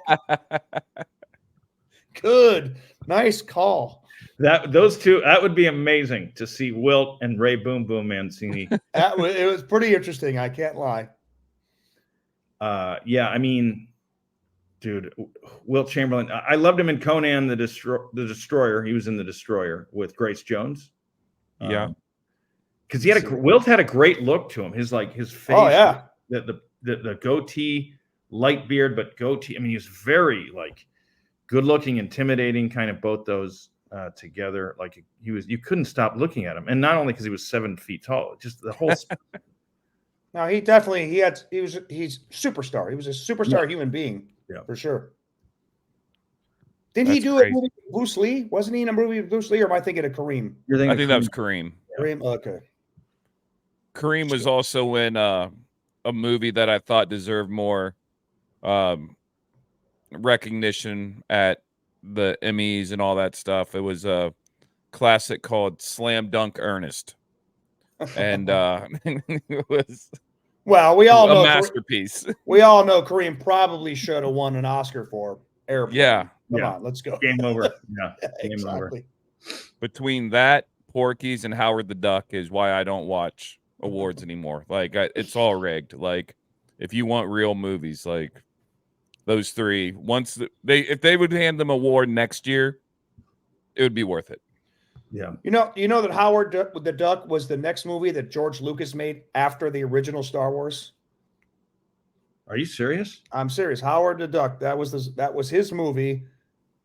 Good, nice call. Those two. That would be amazing to see Wilt and Ray Boom Boom Mancini. It was pretty interesting. I can't lie. Yeah, I mean, dude, Wilt Chamberlain. I loved him in Conan the Destroyer. He was in the Destroyer with Grace Jones. Yeah, because Wilt had a great look to him. His face. Oh yeah. The goatee, light beard, but goatee. I mean, he was very good looking, intimidating. Kind of both those together. Like you couldn't stop looking at him, and not only because he was 7 feet tall, just the whole. No, he's superstar. He was a superstar human being. Yeah, for sure. Didn't he do a movie with Bruce Lee? Wasn't he in a movie with Bruce Lee, or am I thinking of Kareem? I think that was Kareem. Kareem, okay. Kareem was also in a movie that I thought deserved more recognition at the Emmys and all that stuff. It was a classic called Slam Dunk Ernest. And it was we all know a masterpiece. We all know Kareem probably should have won an Oscar for Airplane. Yeah. Come on, let's go. Game over. Yeah, game exactly. over. Between that, Porky's, and Howard the Duck is why I don't watch awards anymore. It's all rigged. If you want real movies, those three, if they would hand them an award next year, it would be worth it. Yeah. You know that Howard the Duck was the next movie that George Lucas made after the original Star Wars? Are you serious? I'm serious. Howard the Duck, that was his movie,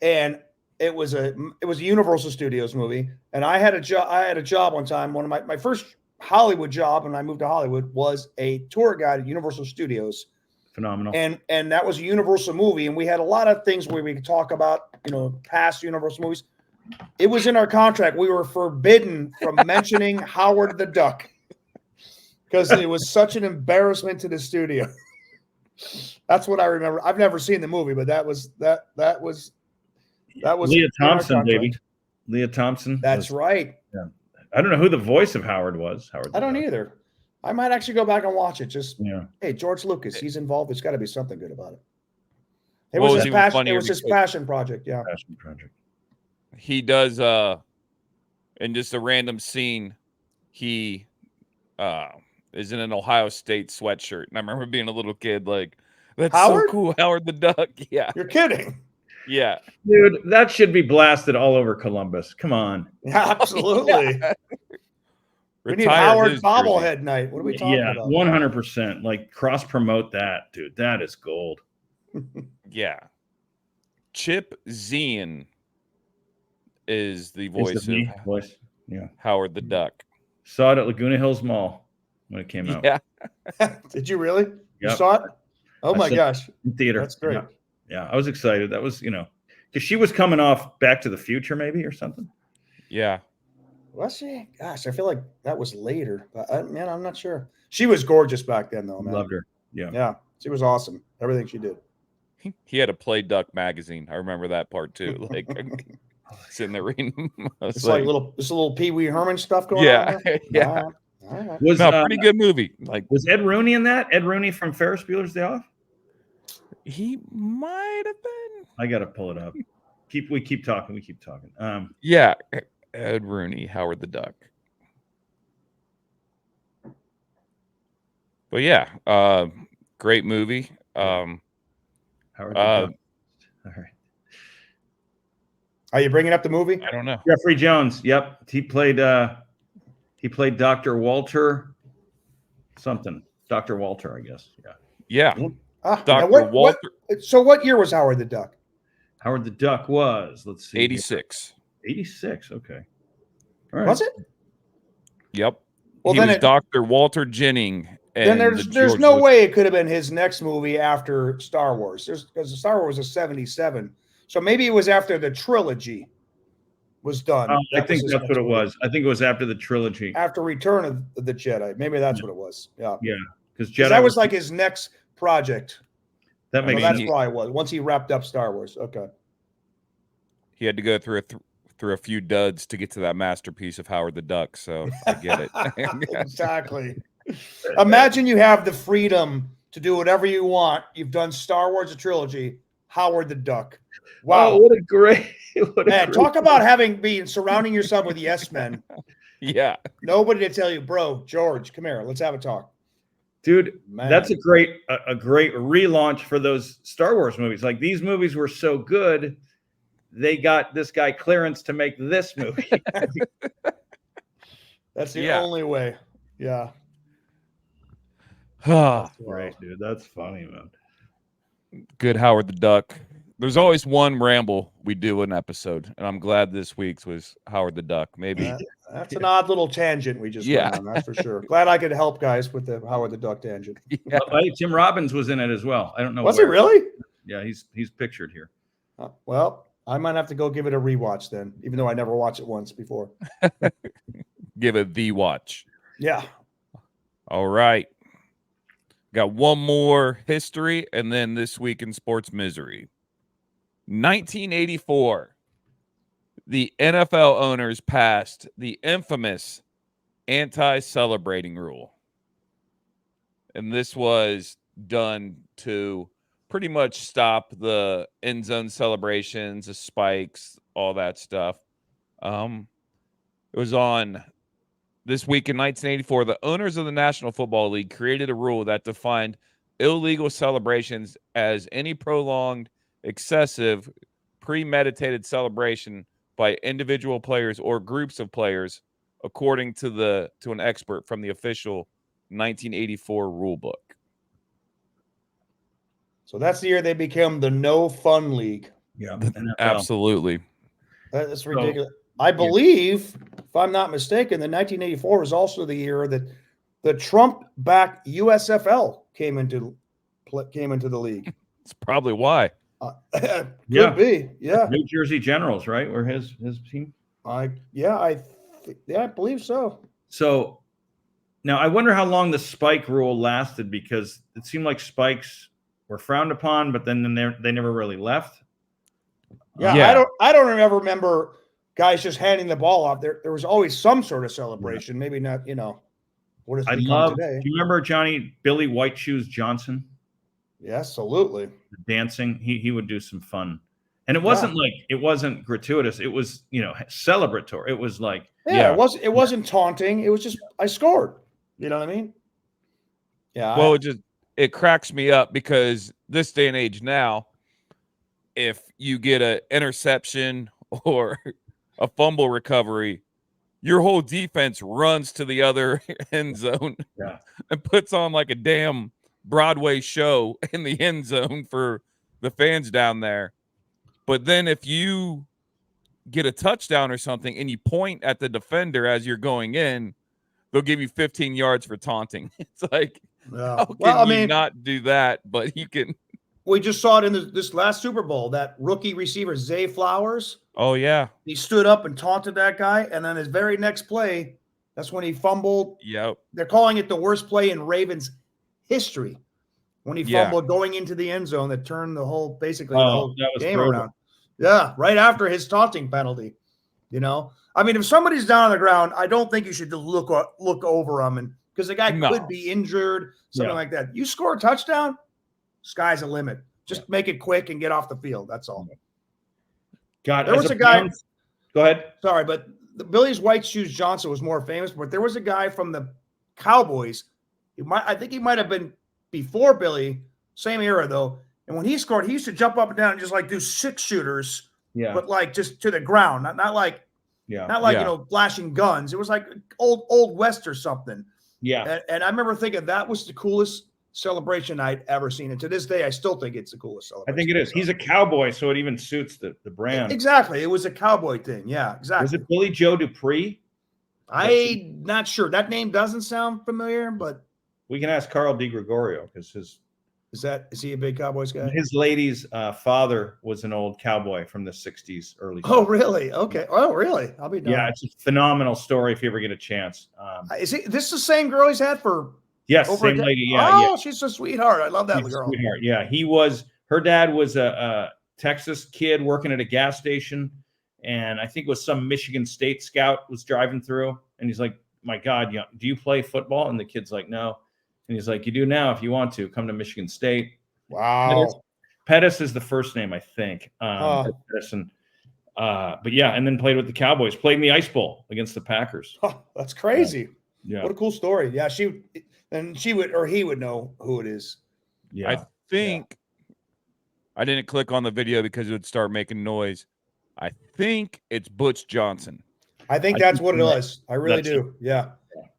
and it was a Universal Studios movie. And I had a job one time. One of my first Hollywood job when I moved to Hollywood was a tour guide at Universal Studios. Phenomenal. And that was a Universal movie, and we had a lot of things where we could talk about, past Universal movies. It was in our contract. We were forbidden from mentioning Howard the Duck because it was such an embarrassment to the studio. That's what I remember. I've never seen the movie, but that was Leah Thompson, baby. Leah Thompson. That's right. Yeah. I don't know who the voice of Howard was. I don't either. I might actually go back and watch it. Hey, George Lucas, he's involved. There's got to be something good about it. It was his passion project. Yeah. Passion project. He does in just a random scene, he is in an Ohio State sweatshirt. And I remember being a little kid that's Howard? So cool, Howard the Duck. Yeah. You're kidding. Yeah. Dude, that should be blasted all over Columbus. Come on. Absolutely. Yeah. We need Howard bobblehead night. What are we talking about? 100%. Cross promote that, dude. That is gold. Yeah. Chip Zien is the voice of Howard the Duck. Saw it at Laguna Hills Mall when it came out. Yeah. Did you really? Yep. You saw it? Oh my gosh. In theater. That's great. Yeah. I was excited. That was, because she was coming off Back to the Future maybe or something. Yeah. Was she? Gosh, I feel like that was later. But I'm not sure. She was gorgeous back then though, man. Loved her. Yeah. Yeah. She was awesome. Everything she did. He had a Play Duck magazine. I remember that part too. Sitting there reading. It's like little Pee Wee Herman stuff going on. Yeah. All right. Was pretty good movie. Was Ed Rooney in that? Ed Rooney from Ferris Bueller's Day Off? He might have been. I gotta pull it up. We keep talking. Yeah. Ed Rooney, Howard the Duck. But yeah, great movie. Howard the Duck. All right. Are you bringing up the movie? I don't know. Jeffrey Jones. Yep. He played Dr. Walter something. Dr. Walter, I guess. Yeah. Yeah. Dr. Walter. So what year was Howard the Duck? Howard the Duck was, let's see. 86. 86. Okay. All right. Was it? Yep. Well, He then was Dr. Walter Jennings. then And there's no way it could have been his next movie after Star Wars. Because Star Wars was a 77. So maybe it was after the trilogy was done. I think that's what it was. I think it was after the trilogy. After Return of the Jedi. Maybe that's what it was. Yeah. Yeah. Because that was like his next project. That makes sense. That's why it was. Once he wrapped up Star Wars. Okay. He had to go through a few duds to get to that masterpiece of Howard the Duck. So I get it. Exactly. Imagine you have the freedom to do whatever you want. You've done Star Wars, a trilogy, Howard the Duck. Wow. Oh, what a great man. Talk about surrounding yourself with yes men. Yeah. Nobody to tell you, bro, George, come here. Let's have a talk. Dude, man. That's a great relaunch for those Star Wars movies. Like, these movies were so good, they got this guy clearance to make this movie. That's the only way. Yeah. That's great, dude. That's funny, man. Good Howard the Duck. There's always one ramble we do an episode, and I'm glad this week's was Howard the Duck. Maybe that's an odd little tangent we just went on. That's for sure. Glad I could help guys with the Howard the Duck tangent. Yeah. Tim Robbins was in it as well. I don't know. Was he really? Yeah, he's pictured here. Well, I might have to go give it a rewatch then, even though I never watched it once before. Give it the watch. Yeah. All right. Got one more history, and then this week in sports misery. 1984, the NFL owners passed the infamous anti-celebrating rule. And this was done to pretty much stop the end zone celebrations, the spikes, all that stuff. It was on this week in 1984. The owners of the National Football League created a rule that defined illegal celebrations as any prolonged, excessive, premeditated celebration by individual players or groups of players, according to an expert from the official 1984 rule book. So that's the year they became the No Fun League. Yeah, absolutely. That's ridiculous. I believe, if I'm not mistaken, the 1984 was also the year that the Trump-backed USFL came into the league. It's probably why. Could be. Yeah. New Jersey Generals, right? Were his team? I believe so. So now I wonder how long the spike rule lasted, because it seemed like spikes were frowned upon, but then they never really left. Yeah. I don't ever remember guys just handing the ball off. There was always some sort of celebration. Maybe not, what has become today. Do you remember Billy White Shoes Johnson? Yeah, absolutely. Dancing. He would do some fun. And it wasn't it wasn't gratuitous. It was, celebratory. It was like, it wasn't taunting. It was just, I scored. You know what I mean? Yeah. Well, it cracks me up, because this day and age now, if you get an interception or a fumble recovery, your whole defense runs to the other end zone and puts on like a damn Broadway show in the end zone for the fans down there. But then if you get a touchdown or something and you point at the defender as you're going in, they'll give you 15 yards for taunting. It's like, how can you not do that? But you can. We just saw it in this last Super Bowl, that rookie receiver, Zay Flowers. Oh, yeah. He stood up and taunted that guy, and then his very next play, that's when he fumbled. Yep. They're calling it the worst play in Ravens history, when he fumbled going into the end zone that turned the whole game around. Yeah, right after his taunting penalty. I mean, if somebody's down on the ground, I don't think you should look over him, because the guy could be injured, something like that. You score a touchdown, sky's the limit. Just make it quick and get off the field. That's all. God, there was a guy. Go ahead. Sorry, but Billy's White Shoes Johnson was more famous, but there was a guy from the Cowboys. I think he might have been before Billy, same era though. And when he scored, he used to jump up and down and just like do 6-shooters. Yeah. But like just to the ground, not like flashing guns. It was like old West or something. Yeah. And I remember thinking that was the coolest celebration I'd ever seen. And to this day, I still think it's the coolest celebration. I think it is. He's a cowboy, so it even suits the brand. Exactly. It was a cowboy thing. Yeah, exactly. Was it Billy Joe Dupree? I'm not sure. That name doesn't sound familiar, but We can ask Carl DiGregorio because is he a big Cowboys guy? his lady's father was an old cowboy from the 60s, early 70s. Oh, really? Okay. Oh, really? I'll be done. Yeah, it's a phenomenal story if you ever get a chance. Is this the same girl he's had for Yes, over same lady. Yeah, oh, she's a sweetheart. I love that She's a girl. sweetheart. Yeah, her dad was a Texas kid working at a gas station, and I think it was some Michigan State scout was driving through, and he's like, "My God, do you play football?" And the kid's like, "No," and he's like, "You do now if you want to. Come to Michigan State." Wow. Pettis is the first name, I think. But yeah, and then played with the Cowboys. Played in the Ice Bowl against the Packers. Oh, that's crazy. Yeah. What a cool story. Yeah, he would know who it is. Yeah. I think I didn't click on the video because it would start making noise. I think it's Butch Johnson. I think that's what it was. I really That's do. Yeah.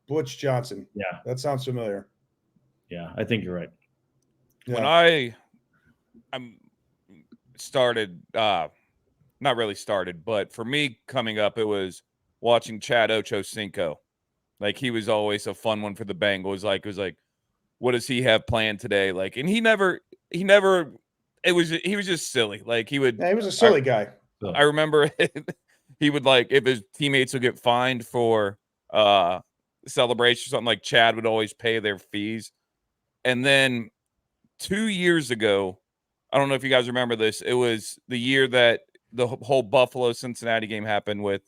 Butch Johnson. Yeah. That sounds familiar. Yeah, I think you're right. Yeah. When I started, not really started, but for me coming up, it was watching Chad Ochocinco. Like, he was always a fun one for the Bengals. Like, it was like, what does he have planned today? Like, and he was just silly. Like, he would. Yeah, he was a silly guy. I remember he would, like, if his teammates would get fined for celebration or something, like, Chad would always pay their fees. And then 2 years ago, I don't know if you guys remember this. It was the year that the whole Buffalo Cincinnati game happened with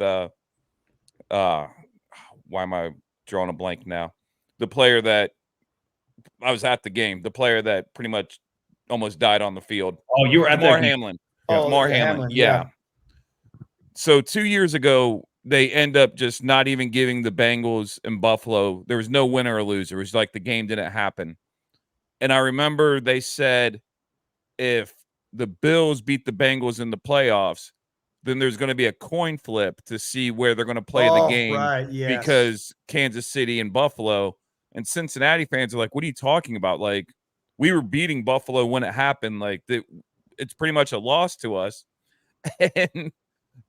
why am I drawing a blank now? The player that I was at the game, the player that pretty much almost died on the field. Oh, you were at Damar that game. Hamlin. Oh, Damar Hamlin. Yeah. So 2 years ago, they end up just not even giving the Bengals in Buffalo. There was no winner or loser. It was like the game didn't happen. And I remember they said if the Bills beat the Bengals in the playoffs, then there's going to be a coin flip to see where they're going to play the game. Right, yes. Because Kansas City and Buffalo and Cincinnati fans are like, what are you talking about? Like, we were beating Buffalo when it happened. Like, it's pretty much a loss to us. And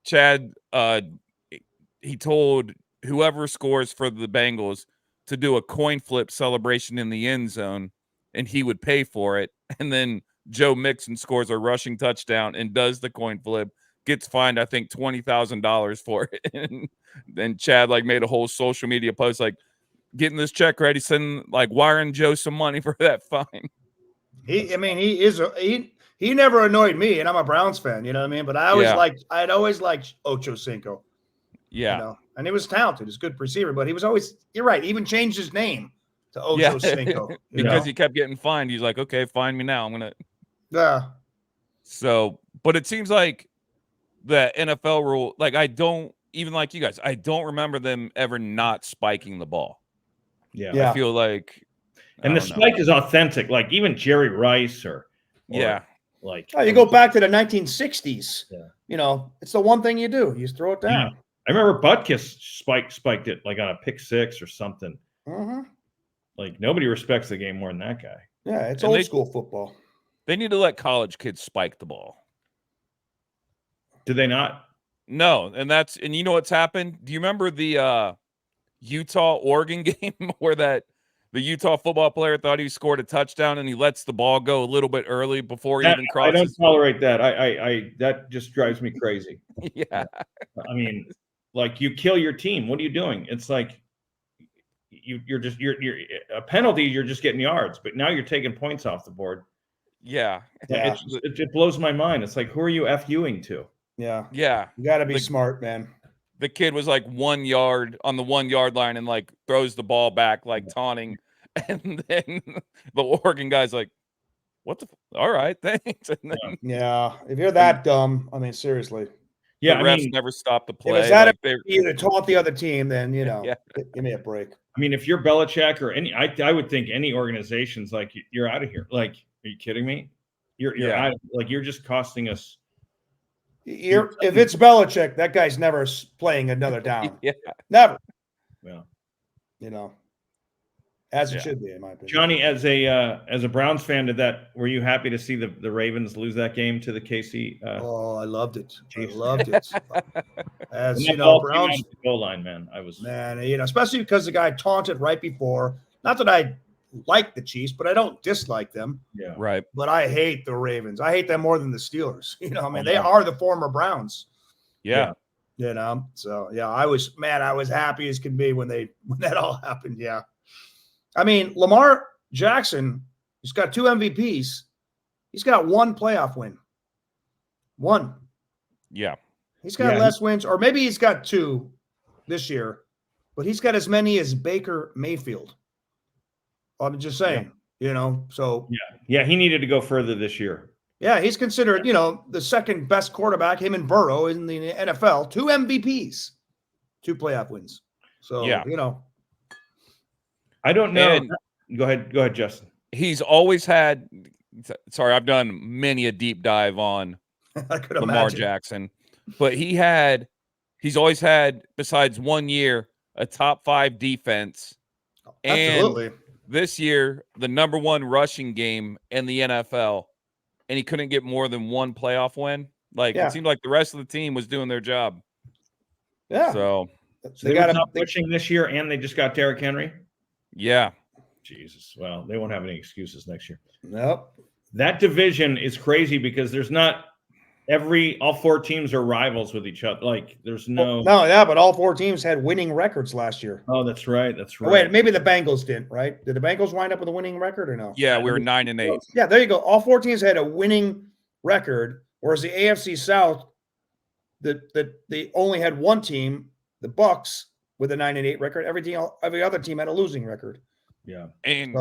Chad, he told whoever scores for the Bengals to do a coin flip celebration in the end zone, and he would pay for it. And then Joe Mixon scores a rushing touchdown and does the coin flip, gets fined, I think, $20,000 for it. And then Chad, like, made a whole social media post, like, getting this check ready, sending, like, wiring Joe some money for that fine. He never annoyed me, and I'm a Browns fan, you know what I mean? But I'd always liked Ochocinco. Yeah. You know? And he was talented. He's a good receiver, but he was always, you're right, he even changed his name to Ochocinco. Because he kept getting fined. He's like, okay, fine me now. I'm going to. Yeah. So, but it seems like the NFL rule, like, I don't, even like you guys, I don't remember them ever not spiking the ball. Yeah. I feel like. And the spike is authentic. Like, even Jerry Rice or like. Oh, you go back to the 1960s. Yeah. You know, it's the one thing you do. You just throw it down. Yeah. I remember Butkus spiked it like on a pick six or something. Mm-hmm. Like, nobody respects the game more than that guy. Yeah, it's old school football. They need to let college kids spike the ball. Did they not? No, and you know what's happened? Do you remember the Utah-Oregon game where the Utah football player thought he scored a touchdown and he lets the ball go a little bit early before he even crosses? I don't tolerate that. I that just drives me crazy. Yeah. I mean, like, you kill your team. What are you doing? It's like you're a penalty. You're just getting yards, but now you're taking points off the board. Yeah. It blows my mind. It's like, who are you FUing to? Yeah. Yeah. You got to be smart, man. The kid was like 1 yard on the 1 yard line and, like, throws the ball back, like, taunting. And then the Oregon guy's like, what the? All right, thanks. And then, yeah. If you're that dumb, I mean, seriously. Yeah. The refs never stopped the play. If it's that you to taunt the other team, then, you know, give me a break. I mean, if you're Belichick or I would think any organization's like, you're out of here. Like, are you kidding me? You're out. Like, you're just costing us. If it's Belichick, that guy's never playing another down. Yeah. Never. Yeah. You know. as it Yeah. should be, in my opinion. Johnny, as a Browns fan, were you happy to see the Ravens lose that game to the KC? Oh, I loved it. Chiefs. I loved it. As When you that know, ball came out Browns, of the goal line, man, I was man, especially because the guy taunted right before. Not that I like the Chiefs, but I don't dislike them. yeah. Right. But I hate the Ravens. I hate them more than the Steelers. I mean, Oh, they yeah. are the former Browns. Yeah. So yeah, I was happy as can be when that all happened. Yeah. I mean, Lamar Jackson, he's got 2 MVPs. He's got 1 playoff win. 1. Yeah. He's got less wins, or maybe he's got 2 this year, but he's got as many as Baker Mayfield. I'm just saying, so yeah, he needed to go further this year. yeah, he's considered, the second best quarterback, him and Burrow in the NFL, 2 MVPs, 2 playoff wins. So, Yeah. I don't know. And Go ahead, Justin. he's always had. Sorry, I've done many a deep dive on I could Lamar imagine. Jackson, but he's always had, besides 1 year, a top 5 defense. Absolutely. And this year, the number 1 rushing game in the NFL, and he couldn't get more than 1 playoff win. It seemed like the rest of the team was doing their job. Yeah. So they got top pushing this year, and they just got Derrick Henry. Yeah. Jesus. Well, they won't have any excuses next year. Nope. That division is crazy because there's not all 4 teams are rivals with each other. There's no. But all 4 teams had winning records last year. Oh, that's right. Oh, wait, maybe the Bengals didn't, right? Did the Bengals wind up with a winning record or no? Yeah, we were 9-8. Yeah, there you go. All 4 teams had a winning record, whereas the AFC South, they only had 1 team, the Bucks, with a 9-8 record. Every other team had a losing record. Yeah. And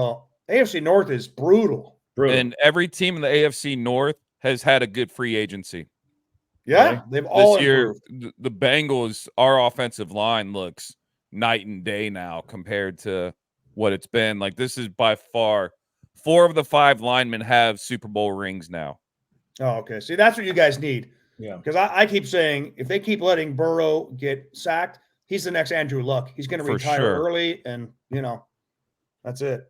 AFC North is brutal. And every team in the AFC North has had a good free agency. Yeah, Really? they've all This year, improved. the Bengals, our offensive line looks night and day now compared to what it's been. This is by far 4 of the 5 linemen have Super Bowl rings now. Oh, okay. See, that's what you guys need. Yeah. Because I keep saying if they keep letting Burrow get sacked, he's the next Andrew Luck. He's going to retire early, and that's it.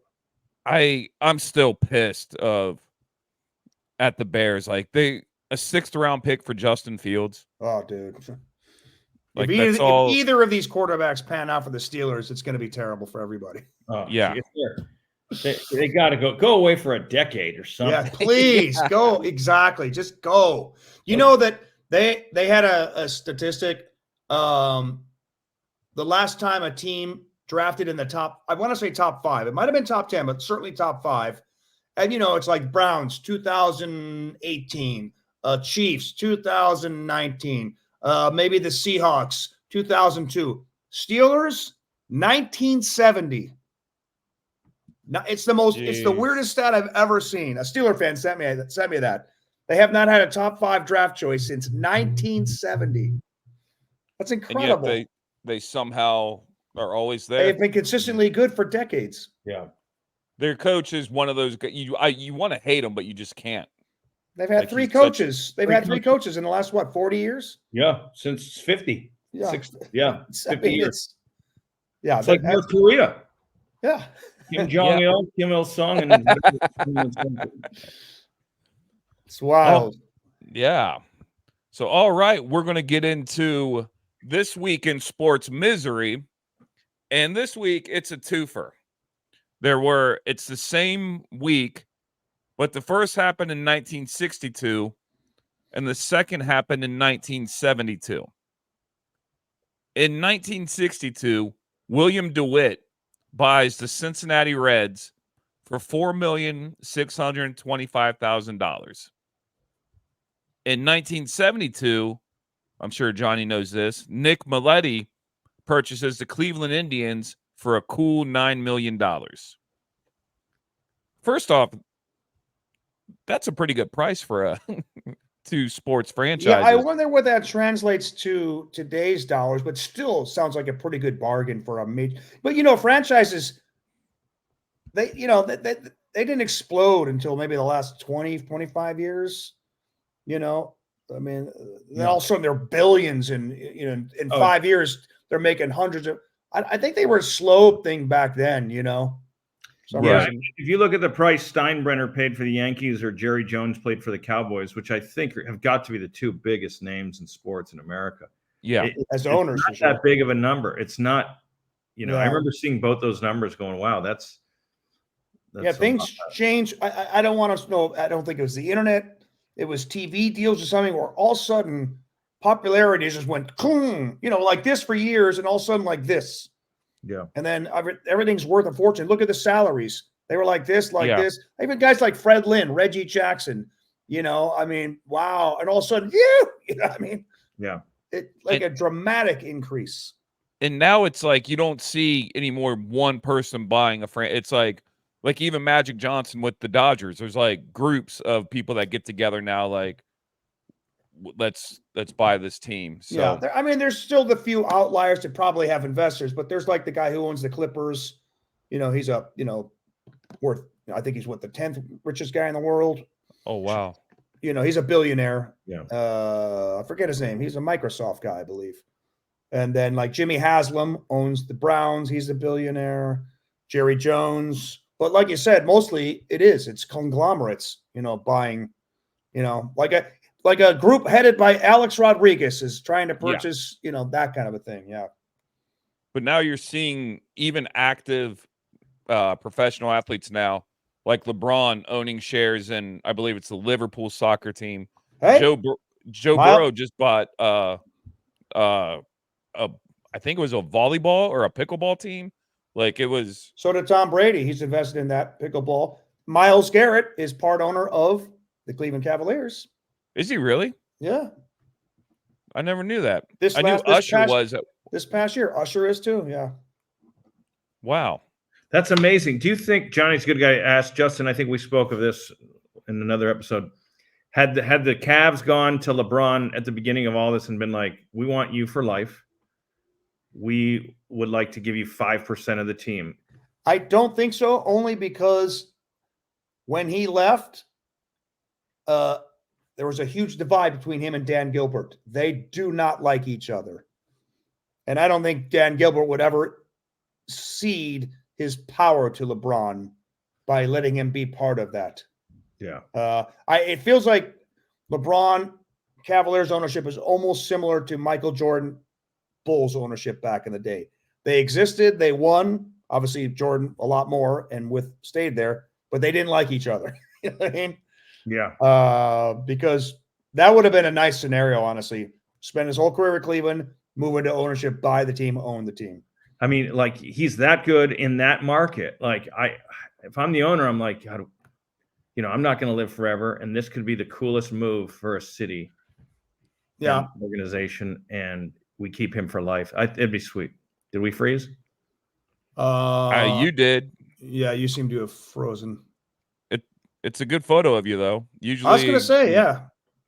I'm still pissed at the Bears. A 6th round pick for Justin Fields. Oh, dude. If either of these quarterbacks pan out for the Steelers, it's going to be terrible for everybody. Oh, yeah. They got to go away for a decade or something. Yeah, please go. Exactly. Just go. You know that they had a statistic. The last time a team drafted in the top, I want to say top 5. It might have been top 10, but certainly top 5. And, it's like Browns 2018, Chiefs 2019, maybe the Seahawks 2002, Steelers 1970. Now, it's the weirdest stat I've ever seen. A Steeler fan sent me that. They have not had a top 5 draft choice since 1970. That's incredible. And yet they somehow are always there. They've been consistently good for decades. Yeah. Their coach is one of those you want to hate them, but you just can't. They've had 3 coaches. They've had 3 coaches in the last 40 years? Yeah, since 50. Yeah. 60, yeah, 50 years. It's like North Korea. Yeah. Kim Jong Il, Kim Il Sung, and it's wild. Yeah. So, all right, we're going to get into this week in sports misery, and this week it's a twofer. It's the same week, but the first happened in 1962, and the second happened in 1972. In 1962, William DeWitt buys the Cincinnati Reds for $4,625,000. In 1972, I'm sure Johnny knows this, Nick Maletti purchases the Cleveland Indians for a cool $9 million. First off, that's a pretty good price for 2 sports franchises. Yeah, I wonder what that translates to today's dollars, but still sounds like a pretty good bargain for a major. But franchises, they didn't explode until maybe the last 20, 25 years. Then all of a sudden they're billions, and in 5 years they're making hundreds of. I think they were a slow thing back then. some Yeah, reason. if you look at the price Steinbrenner paid for the Yankees or Jerry Jones played for the Cowboys, which I think have got to be the two biggest names in sports in America. Yeah. As it's owners, not for sure. that big of a number. It's not, I Yeah. remember seeing both those numbers going, wow, that's Yeah, things change. I don't want to know. I don't think it was the internet. It was TV deals or something where all of a sudden popularity just went, like this for years, and all of a sudden like this. Yeah. And then everything's worth a fortune. Look at the salaries. They were like this, this. Even guys like Fred Lynn, Reggie Jackson, wow. And all of a sudden, yeah, a dramatic increase. And now it's like you don't see anymore one person buying a franchise. It's like even Magic Johnson with the Dodgers. There's like groups of people that get together now, like let's buy this team. So yeah, there's still the few outliers that probably have investors, but there's like the guy who owns the Clippers. He's worth. I think he's the 10th richest guy in the world. Oh wow. He's a billionaire. Yeah. I forget his name. He's a Microsoft guy, I believe. And then like Jimmy Haslam owns the Browns. He's a billionaire. Jerry Jones. But like you said, mostly it's conglomerates, buying, like a group headed by Alex Rodriguez is trying to purchase, that kind of a thing. Yeah. But now you're seeing even active professional athletes now, like LeBron owning shares in, I believe it's the Liverpool soccer team. Hey, Joe Burrow just bought I think it was a volleyball or a pickleball team. Like it was. So did Tom Brady. He's invested in that pickleball. Myles Garrett is part owner of the Cleveland Cavaliers. Is he really? Yeah. I never knew that. This past year. Usher is too. Yeah. Wow. That's amazing. Do you think Johnny's a good guy? Asked Justin. I think we spoke of this in another episode. Had the Cavs gone to LeBron at the beginning of all this and been like, "We want you for life. We would like to give you 5% of the team." I don't think so. Only because when he left, there was a huge divide between him and Dan Gilbert. They do not like each other, and I don't think Dan Gilbert would ever cede his power to LeBron by letting him be part of that. Yeah. It feels like LeBron Cavaliers ownership is almost similar to Michael Jordan Bulls ownership back in the day. They existed, they won, obviously Jordan a lot more and stayed there, but they didn't like each other. You know what I mean? Yeah. Because that would have been a nice scenario, honestly. Spend his whole career at Cleveland, move into ownership, buy the team, own the team. Like he's that good in that market. Like if I'm the owner, I'm like, God, I'm not going to live forever, and this could be the coolest move for a city, organization, and we keep him for life. It'd be sweet. Did we freeze? You did. Yeah, you seem to have frozen. It's a good photo of you, though. Usually, I was going to say, yeah.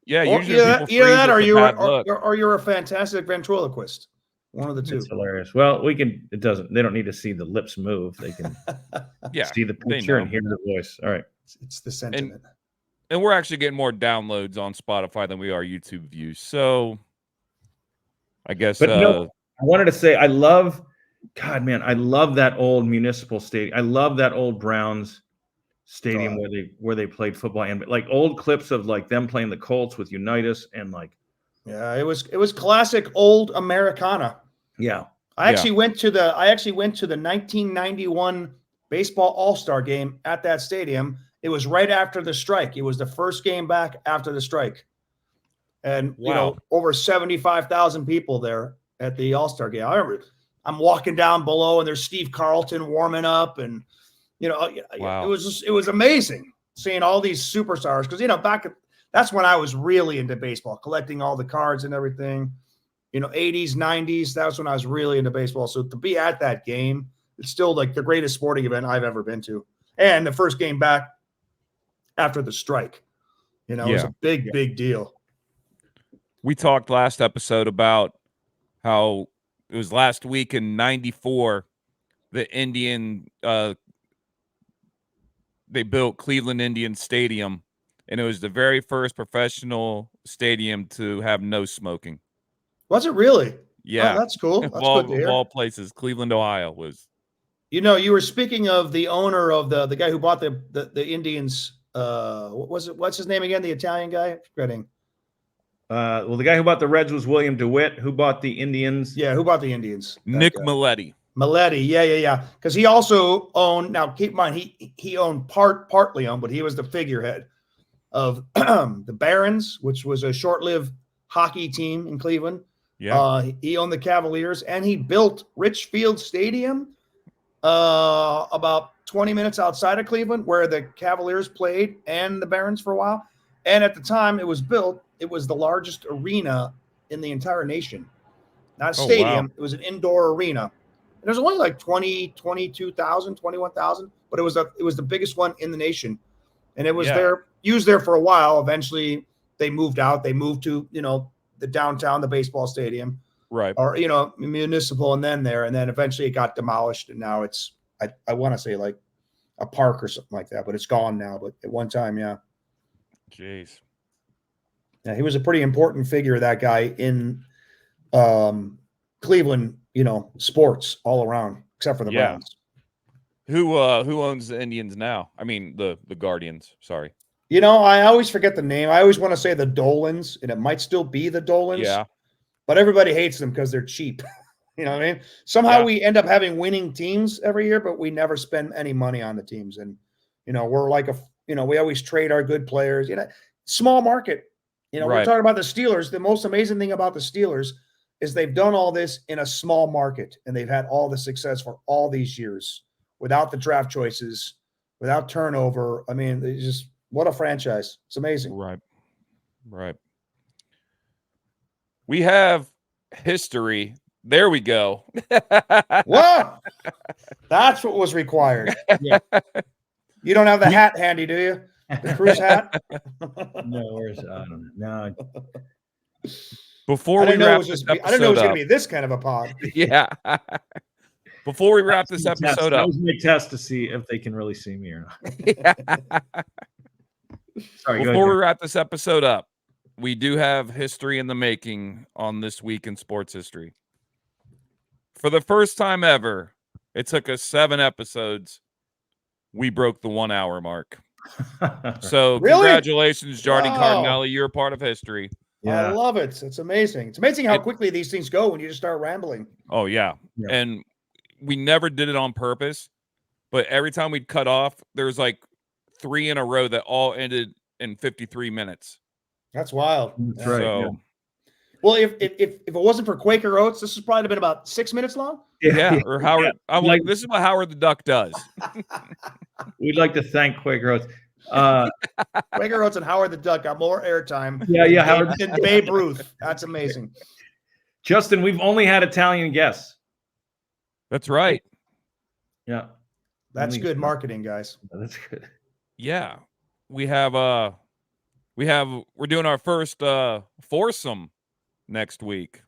Yeah, usually people freeze that, or you're a fantastic ventriloquist. One of the two. It's hilarious. Well, they don't need to see the lips move. They can see the picture and hear the voice. All right. It's the sentiment. And we're actually getting more downloads on Spotify than we are YouTube views. So I guess. But I wanted to say, I love that old Municipal Stadium. I love that old Browns stadium where they played football, and like old clips of like them playing the Colts with Unitas and like. Yeah, it was classic old Americana. Yeah. I actually went to the 1991 baseball All-Star game at that stadium. It was right after the strike. It was the first game back after the strike. And over 75,000 people there at the All-Star game. I remember I'm walking down below and there's Steve Carlton warming up, and it was amazing seeing all these superstars, because that's when I was really into baseball, collecting all the cards and everything. 80s, 90s, that's when I was really into baseball. So to be at that game, it's still like the greatest sporting event I've ever been to. And the first game back after the strike, it was a big deal. We talked last episode about how it was last week in 94, the they built Cleveland Indian Stadium, and it was the very first professional stadium to have no smoking. Was it really? Yeah. Oh, that's cool. That's good to hear. Of all places, Cleveland, Ohio was. You know, you were speaking of the owner of the guy who bought the Indians. What was it? What's his name again? The Italian guy? I'm forgetting. Well, the guy who bought the Reds was William DeWitt. Who bought the Indians? Yeah, who bought the Indians? Nick Maletti. Maletti, yeah. Because he also owned. Now, keep in mind, he owned partly owned, but he was the figurehead of the Barons, which was a short-lived hockey team in Cleveland. Yeah. He owned the Cavaliers, and he built Richfield Stadium about 20 minutes outside of Cleveland, where the Cavaliers played and the Barons for a while. And at the time it was built, it was the largest arena in the entire nation. Not a stadium. Wow. It was an indoor arena. And there was only like 20, 22,000, 21,000, but it was the biggest one in the nation. And it was used there for a while. Eventually they moved out. They moved to, the downtown, the baseball stadium. Right. Or, municipal, and then eventually it got demolished. And now it's, I want to say like a park or something like that, but it's gone now. But at one time, yeah. Jeez. Yeah, he was a pretty important figure, that guy, in Cleveland, sports all around, except for the Browns. Who owns the Indians now? I mean, the Guardians. Sorry. I always forget the name. I always want to say the Dolans, and it might still be the Dolans. Yeah. But everybody hates them because they're cheap. You know what I mean? Somehow we end up having winning teams every year, but we never spend any money on the teams. And, we're like we always trade our good players. Small market. We're talking about the Steelers. The most amazing thing about the Steelers is they've done all this in a small market, and they've had all the success for all these years without the draft choices, without turnover. I mean, it's just what a franchise. It's amazing. Right. We have history. There we go. Whoa! That's what was required. Yeah. You don't have the hat handy, do you? The Cruz hat? No, where's I don't know. No. Before we wrap this episode I didn't know it was going to be this kind of a pod. Yeah. Before we wrap this episode up. That was my test to see if they can really see me or not. Sorry, before we wrap this episode up, we do have history in the making on This Week in Sports History. For the first time ever, it took us 7 episodes. We broke the 1 hour mark. So congratulations, Johnny Cardinale. You're a part of history. Yeah. I love it. It's amazing. It's amazing how quickly these things go when you just start rambling. Oh, yeah. And we never did it on purpose, but every time we'd cut off, there's like 3 in a row that all ended in 53 minutes. That's wild. That's right. So, well, if it wasn't for Quaker Oats, this has probably been about 6 minutes long. Yeah, or Howard. Yeah. I'm like, this is what Howard the Duck does. We'd like to thank Quaker Oats. Quaker Oats and Howard the Duck got more airtime. Howard than Babe Ruth. That's amazing. Justin, we've only had Italian guests. That's right. Yeah, that's good marketing, guys. That's good. Yeah, we're doing our first foursome next week.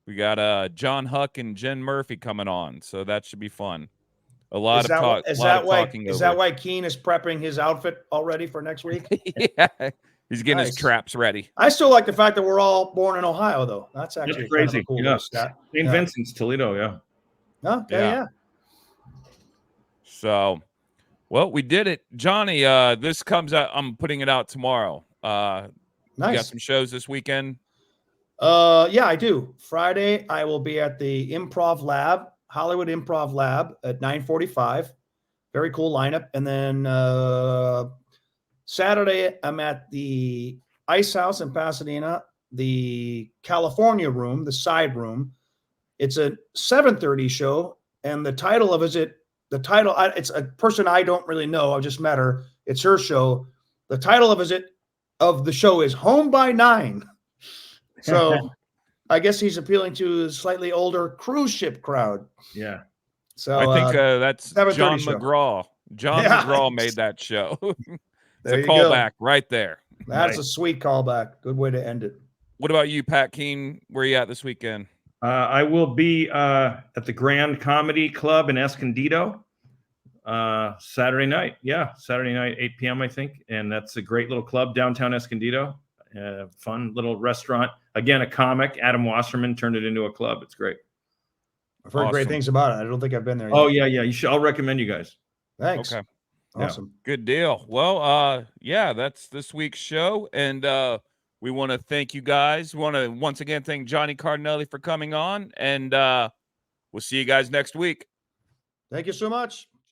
We got John Huck and Jen Murphy coming on, so that should be fun. A lot of talk. Is that why Keen is prepping his outfit already for next week? Yeah, he's getting his traps ready. I still like the fact that we're all born in Ohio, though. That's actually crazy. Kind of cool. St. Vincent's, Toledo. Yeah. Yeah. So, well, we did it, Johnny. This comes out. I'm putting it out tomorrow. Nice. You got some shows this weekend? Yeah, I do. Friday, I will be at the Hollywood Improv Lab at 9:45. Very cool lineup. And then Saturday, I'm at the Ice House in Pasadena, the California Room, the side room. It's a 7:30 show, and the title of it's a person I don't really know. I just met her. It's her show. The title of the show is Home by 9. So I guess he's appealing to a slightly older cruise ship crowd. Yeah. So I think that's John McGraw. John McGraw made that show. It's a callback right there. That's a sweet callback. Good way to end it. What about you, Pat Keen? Where are you at this weekend? I will be at the Grand Comedy Club in Escondido Saturday night. Yeah, Saturday night, 8 p.m., I think. And that's a great little club downtown Escondido. Fun little restaurant. Again, a comic, Adam Wasserman, turned it into a club. It's great. I've heard great Awesome. things about it. I don't think I've been there yet. Oh yeah, yeah. You should. I'll recommend you guys. Thanks. Okay. Yeah. Awesome. Good deal. Well, yeah, that's this week's show. And we want to thank you guys. We want to once again thank Johnny Cardinale for coming on. And we'll see you guys next week. Thank you so much.